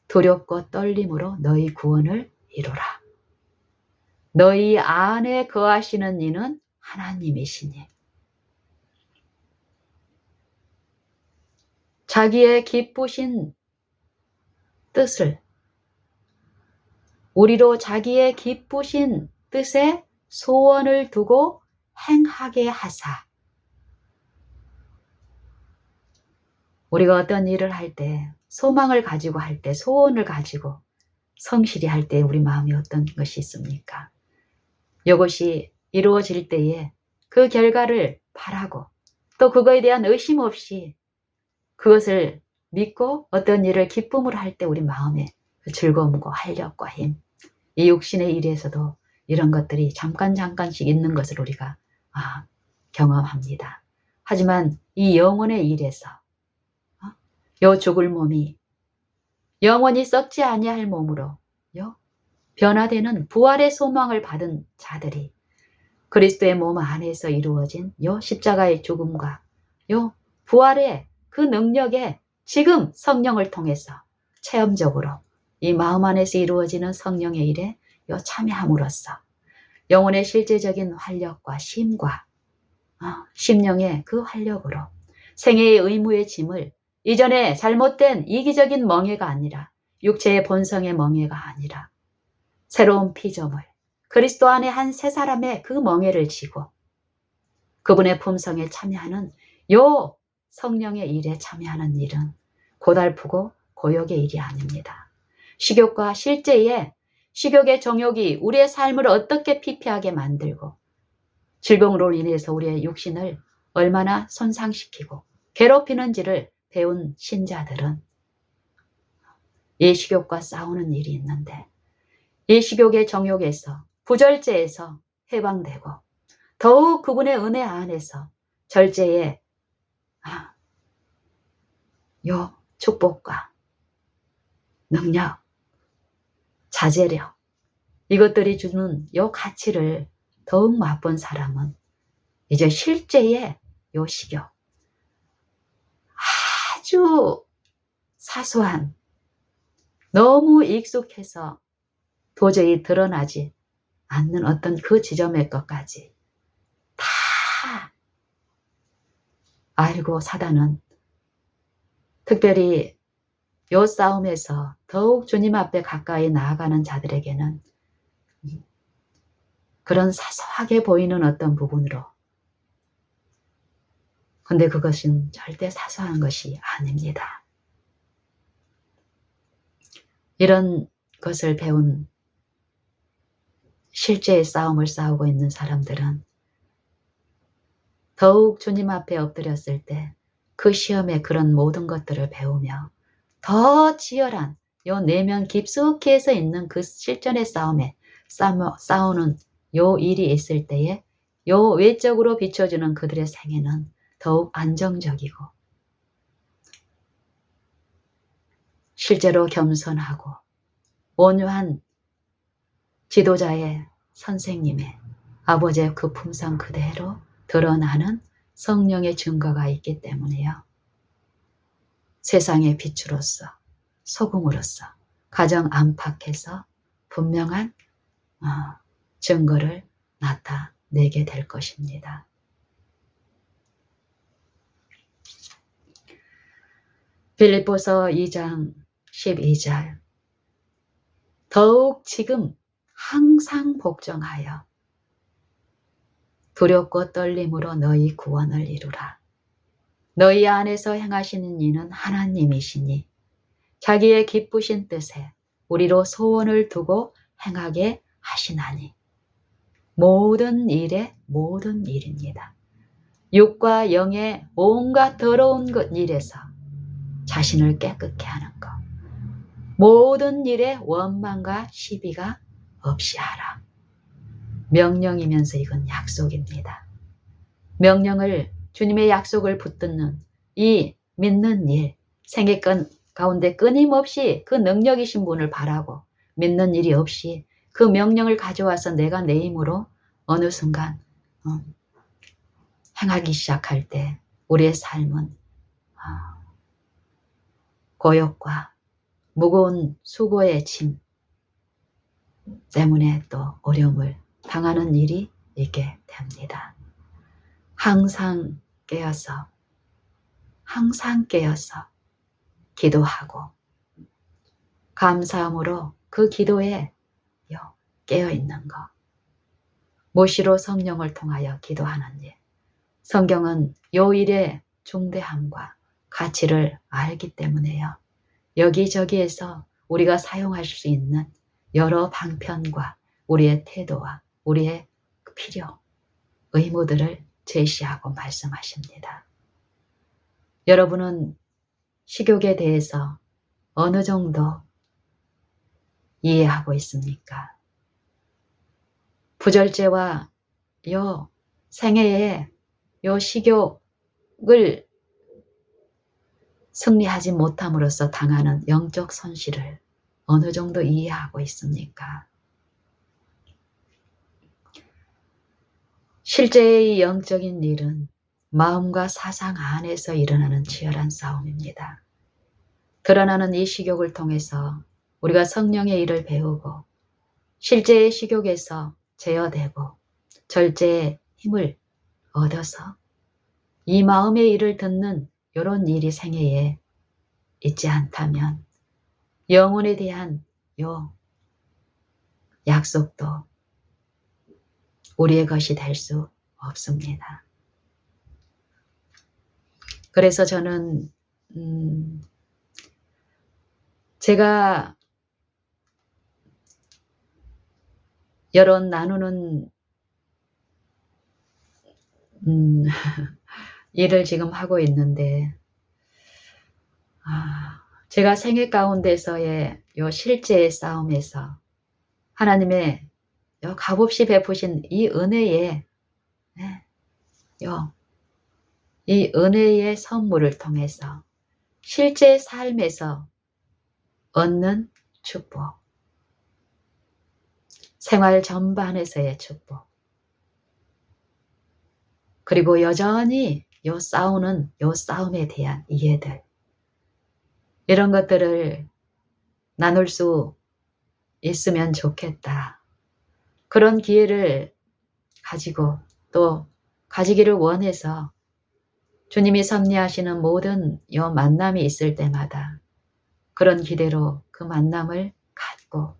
두렵고 떨림으로 너희 구원을 이루라. 너희 안에 거하시는 이는 하나님이시니 자기의 기쁘신 뜻을 우리로 자기의 기쁘신 뜻에 소원을 두고 행하게 하사 우리가 어떤 일을 할 때 소망을 가지고 할 때 소원을 가지고 성실히 할 때 우리 마음에 어떤 것이 있습니까? 이것이 이루어질 때에 그 결과를 바라고 또 그거에 대한 의심 없이 그것을 믿고 어떤 일을 기쁨으로 할 때 우리 마음에 그 즐거움과 활력과 힘, 이 육신의 일에서도 이런 것들이 잠깐씩 있는 것을 우리가 경험합니다. 하지만 이 영혼의 일에서 요 죽을 몸이 영원히 썩지 아니할 몸으로 변화되는 부활의 소망을 받은 자들이 그리스도의 몸 안에서 이루어진 요 십자가의 죽음과 요 부활의 그 능력에 지금 성령을 통해서 체험적으로 이 마음 안에서 이루어지는 성령의 일에 참여함으로써 영혼의 실제적인 활력과 심과 심령의 그 활력으로 생애의 의무의 짐을 이전에 잘못된 이기적인 멍해가 아니라 육체의 본성의 멍해가 아니라 새로운 피조물 그리스도 안에 한 새 사람의 그 멍해를 지고 그분의 품성에 참여하는 요 성령의 일에 참여하는 일은 고달프고 고역의 일이 아닙니다. 식욕과 실제의 식욕의 정욕이 우리의 삶을 어떻게 피폐하게 만들고 질병으로 인해서 우리의 육신을 얼마나 손상시키고 괴롭히는지를 배운 신자들은 이 식욕과 싸우는 일이 있는데 이 식욕의 정욕에서 부절제에서 해방되고 더욱 그분의 은혜 안에서 절제의 요 축복과 능력, 자제력 이것들이 주는 요 가치를 더욱 맛본 사람은 이제 실제의 요 식욕 아주 사소한 너무 익숙해서 도저히 드러나지 않는 어떤 그 지점의 것까지 다 알고 사단은 특별히 요 싸움에서 더욱 주님 앞에 가까이 나아가는 자들에게는 그런 사소하게 보이는 어떤 부분으로 근데 그것은 절대 사소한 것이 아닙니다. 이런 것을 배운 실제의 싸움을 싸우고 있는 사람들은 더욱 주님 앞에 엎드렸을 때 그 시험에 그런 모든 것들을 배우며 더 치열한 요 내면 깊숙이 해서 있는 그 실전의 싸움에 싸우는 요 일이 있을 때에 요 외적으로 비춰주는 그들의 생애는 더욱 안정적이고 실제로 겸손하고 온유한 지도자의 선생님의 아버지의 그 품성 그대로 드러나는 성령의 증거가 있기 때문에요. 세상의 빛으로서 소금으로서 가정 안팎에서 분명한 증거를 나타내게 될 것입니다. 빌립보서 2장 12절 더욱 지금 항상 복종하여 두렵고 떨림으로 너희 구원을 이루라. 너희 안에서 행하시는 이는 하나님이시니 자기의 기쁘신 뜻에 우리로 소원을 두고 행하게 하시나니 모든 일에 모든 일입니다. 육과 영의 온갖 더러운 것 일에서 자신을 깨끗게 하는 것 모든 일에 원망과 시비가 없이 하라. 명령이면서 이건 약속입니다. 명령을, 주님의 약속을 붙드는 이 믿는 일, 생애 가운데 끊임없이 그 능력이신 분을 바라고 믿는 일이 없이 그 명령을 가져와서 내가 내 힘으로 어느 순간 행하기 시작할 때 우리의 삶은 고역과 무거운 수고의 짐 때문에 또 어려움을 당하는 일이 있게 됩니다. 항상 깨어서 기도하고 감사함으로 그 기도에 깨어있는 것, 모시로 성령을 통하여 기도하는 일. 성경은 요 일의 중대함과 가치를 알기 때문에요. 여기저기에서 우리가 사용할 수 있는 여러 방편과 우리의 태도와 우리의 필요, 의무들을 제시하고 말씀하십니다. 여러분은 식욕에 대해서 어느 정도 이해하고 있습니까? 부절제와 요 생애에 요 식욕을 승리하지 못함으로써 당하는 영적 손실을 어느 정도 이해하고 있습니까? 실제의 영적인 일은 마음과 사상 안에서 일어나는 치열한 싸움입니다. 드러나는 이 식욕을 통해서 우리가 성령의 일을 배우고 실제의 식욕에서 제어되고 절제의 힘을 얻어서 이 마음의 일을 듣는 이런 일이 생애에 있지 않다면 영혼에 대한 요 약속도 우리의 것이 될 수 없습니다. 그래서 저는 제가 여론 나누는 일을 지금 하고 있는데 제가 생애 가운데서의 요 실제의 싸움에서 하나님의 요 값없이 베푸신 이 은혜의 이 은혜의 선물을 통해서 실제 삶에서 얻는 축복, 생활 전반에서의 축복, 그리고 여전히 요 싸움에 대한 이해들, 이런 것들을 나눌 수 있으면 좋겠다. 그런 기회를 가지고 또 가지기를 원해서 주님이 섭리하시는 모든 요 만남이 있을 때마다 그런 기대로 그 만남을 갖고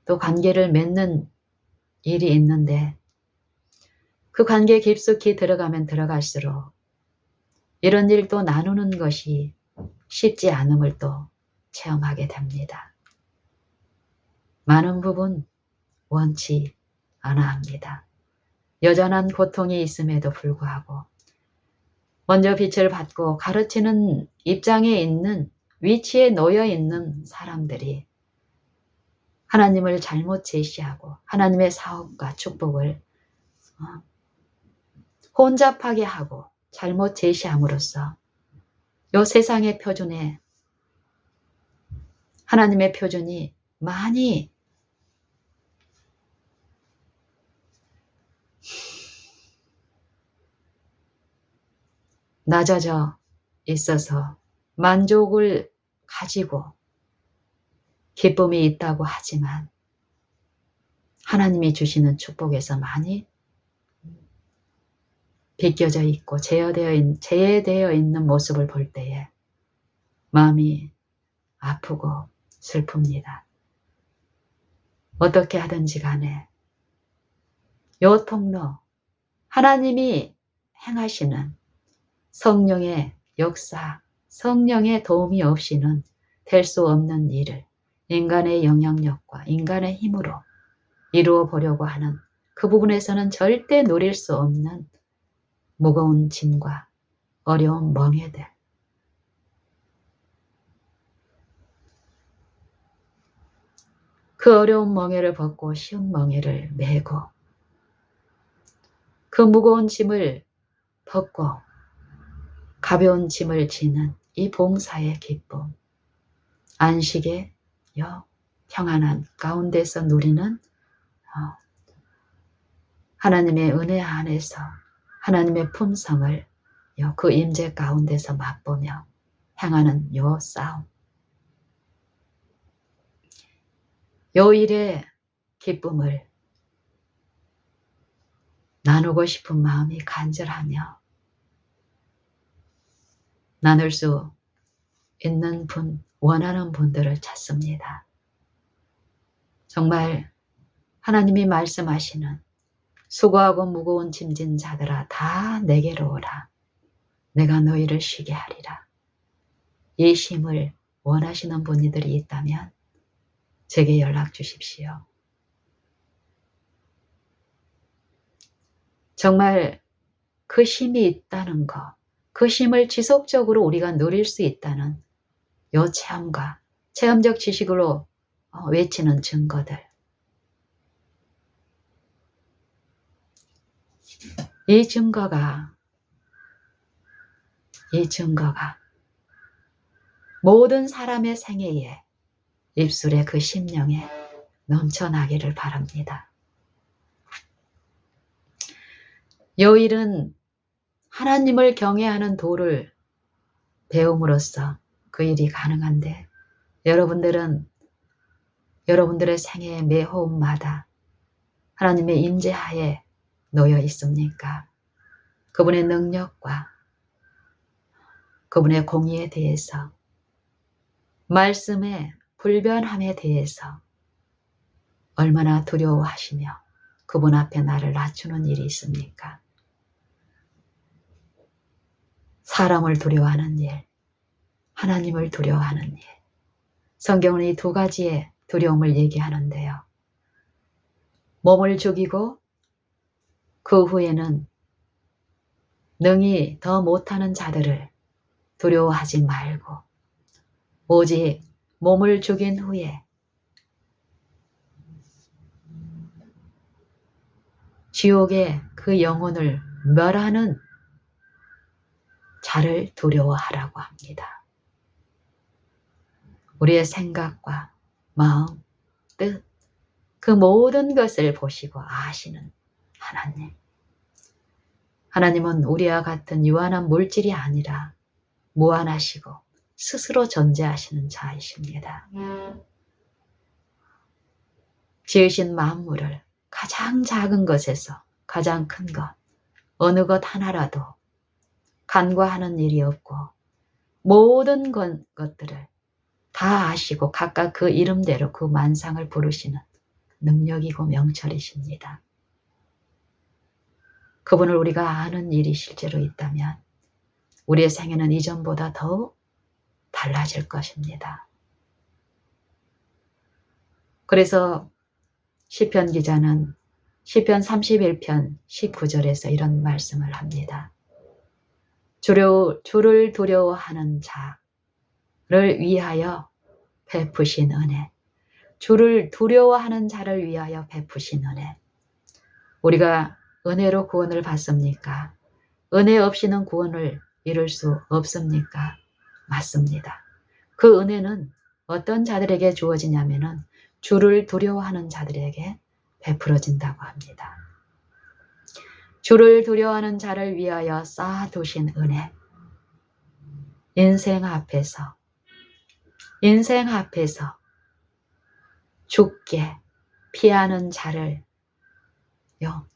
또 관계를 맺는 일이 있는데 그 관계에 깊숙이 들어가면 들어갈수록 이런 일도 나누는 것이 쉽지 않음을 또 체험하게 됩니다. 많은 부분 원치 않아 합니다. 여전한 고통이 있음에도 불구하고 먼저 빛을 받고 가르치는 입장에 있는 위치에 놓여 있는 사람들이 하나님을 잘못 제시하고 하나님의 사업과 축복을 혼잡하게 하고 잘못 제시함으로써 이 세상의 표준에 하나님의 표준이 많이 낮아져 있어서 만족을 가지고 기쁨이 있다고 하지만 하나님이 주시는 축복에서 많이 비껴져 있고 제외되어 있는 모습을 볼 때에 마음이 아프고 슬픕니다. 어떻게 하든지 간에 요 통로, 하나님이 행하시는 성령의 역사, 성령의 도움이 없이는 될 수 없는 일을 인간의 영향력과 인간의 힘으로 이루어 보려고 하는 그 부분에서는 절대 누릴 수 없는 무거운 짐과 어려운 멍에들, 그 어려운 멍에를 벗고 쉬운 멍에를 메고 그 무거운 짐을 벗고 가벼운 짐을 지는 이 봉사의 기쁨, 안식의 평안한 가운데서 누리는 하나님의 은혜 안에서 하나님의 품성을 그 임재 가운데서 맛보며 행하는 요 싸움. 요 일의 기쁨을 나누고 싶은 마음이 간절하며 나눌 수 있는 분, 원하는 분들을 찾습니다. 정말 하나님이 말씀하시는 수고하고 무거운 짐진 자들아 다 내게로 오라. 내가 너희를 쉬게 하리라. 이 쉼을 원하시는 분들이 있다면 제게 연락 주십시오. 정말 그 쉼이 있다는 것, 그 쉼을 지속적으로 우리가 누릴 수 있다는 요 체험과 체험적 지식으로 외치는 증거들. 이 증거가 모든 사람의 생애에 입술에 그 심령에 넘쳐나기를 바랍니다. 요 일은 하나님을 경외하는 도를 배움으로써 그 일이 가능한데 여러분들의 생애의 매 호흡마다 하나님의 임재하에 놓여 있습니까? 그분의 능력과 그분의 공의에 대해서 말씀의 불변함에 대해서 얼마나 두려워하시며 그분 앞에 나를 낮추는 일이 있습니까? 사람을 두려워하는 일, 하나님을 두려워하는 일. 성경은 이 두 가지의 두려움을 얘기하는데요. 몸을 죽이고 그 후에는 능히 더 못하는 자들을 두려워하지 말고 오직 몸을 죽인 후에 지옥의 그 영혼을 멸하는 자를 두려워하라고 합니다. 우리의 생각과 마음, 뜻, 그 모든 것을 보시고 아시는 하나님. 하나님은 우리와 같은 유한한 물질이 아니라 무한하시고 스스로 존재하시는 자이십니다. 지으신 만물을 가장 작은 것에서 가장 큰 것, 어느 것 하나라도 간과하는 일이 없고 모든 것들을 다 아시고 각각 그 이름대로 그 만상을 부르시는 능력이고 명철이십니다. 그분을 우리가 아는 일이 실제로 있다면 우리의 생애는 이전보다 더욱 달라질 것입니다. 그래서 시편 기자는 시편 31편 19절에서 이런 말씀을 합니다. 주를 두려워하는 자를 위하여 베푸신 은혜. 주를 두려워하는 자를 위하여 베푸신 은혜. 우리가 은혜로 구원을 받습니까? 은혜 없이는 구원을 이룰 수 없습니까? 맞습니다. 그 은혜는 어떤 자들에게 주어지냐면은 주를 두려워하는 자들에게 베풀어진다고 합니다. 주를 두려워하는 자를 위하여 쌓아두신 은혜. 인생 앞에서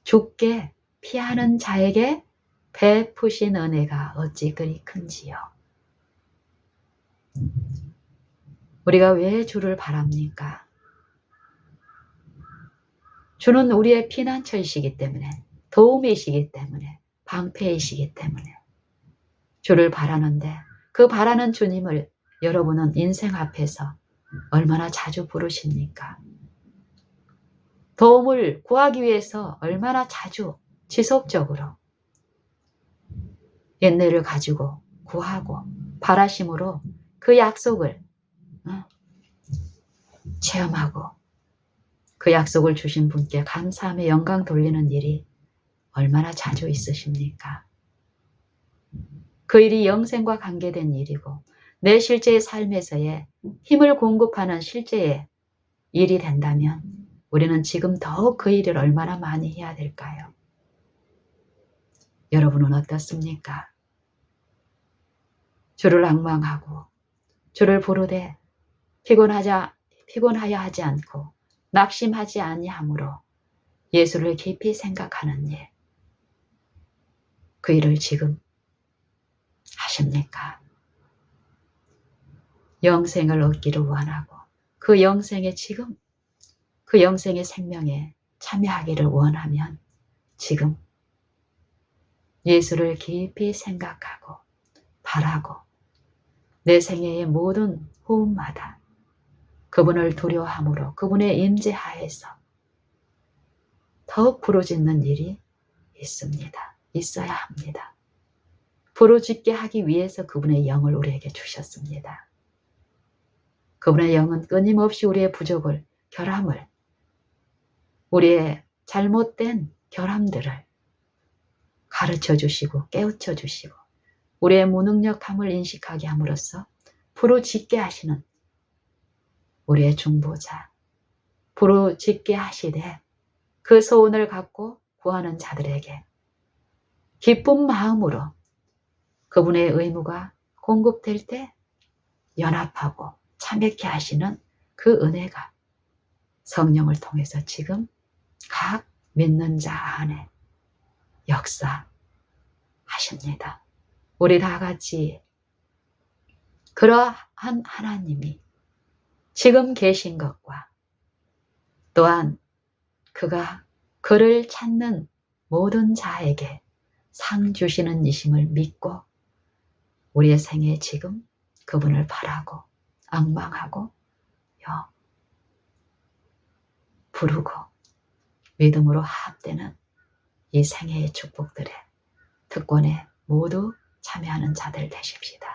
죽게 피하는 자에게 베푸신 은혜가 어찌 그리 큰지요. 우리가 왜 주를 바랍니까? 주는 우리의 피난처이시기 때문에, 도움이시기 때문에, 방패이시기 때문에 주를 바라는데 그 바라는 주님을 여러분은 인생 앞에서 얼마나 자주 부르십니까? 도움을 구하기 위해서 얼마나 자주 지속적으로 인내를 가지고 구하고 바라심으로 그 약속을 체험하고 그 약속을 주신 분께 감사하며 영광 돌리는 일이 얼마나 자주 있으십니까? 그 일이 영생과 관계된 일이고 내 실제의 삶에서의 힘을 공급하는 실제의 일이 된다면 우리는 지금 더욱 그 일을 얼마나 많이 해야 될까요? 여러분은 어떻습니까? 주를 앙망하고 주를 부르되 피곤하여 하지 않고 낙심하지 아니하므로 예수를 깊이 생각하는 일, 그 일을 지금 하십니까? 영생을 얻기를 원하고 그 영생에 지금 그 영생의 생명에 참여하기를 원하면 지금 예수를 깊이 생각하고 바라고 내 생애의 모든 호흡마다 그분을 두려워함으로 그분의 임재하에서 더욱 부르짖는 일이 있습니다. 있어야 합니다. 부르짖게 하기 위해서 그분의 영을 우리에게 주셨습니다. 그분의 영은 끊임없이 우리의 부족을, 결함을, 우리의 잘못된 결함들을 가르쳐 주시고 깨우쳐 주시고 우리의 무능력함을 인식하게 함으로써 부르짖게 하시는 우리의 중보자, 부르짖게 하시되 그 소원을 갖고 구하는 자들에게 기쁜 마음으로 그분의 의무가 공급될 때 연합하고 참여케 하시는 그 은혜가 성령을 통해서 지금 각 믿는 자 안에 역사하십니다. 우리 다 같이 그러한 하나님이 지금 계신 것과 또한 그가 그를 찾는 모든 자에게 상 주시는 이심을 믿고 우리의 생에 지금 그분을 바라고 앙망하고 부르고 믿음으로 합되는 이 생애의 축복들의 특권에 모두 참여하는 자들 되십시다.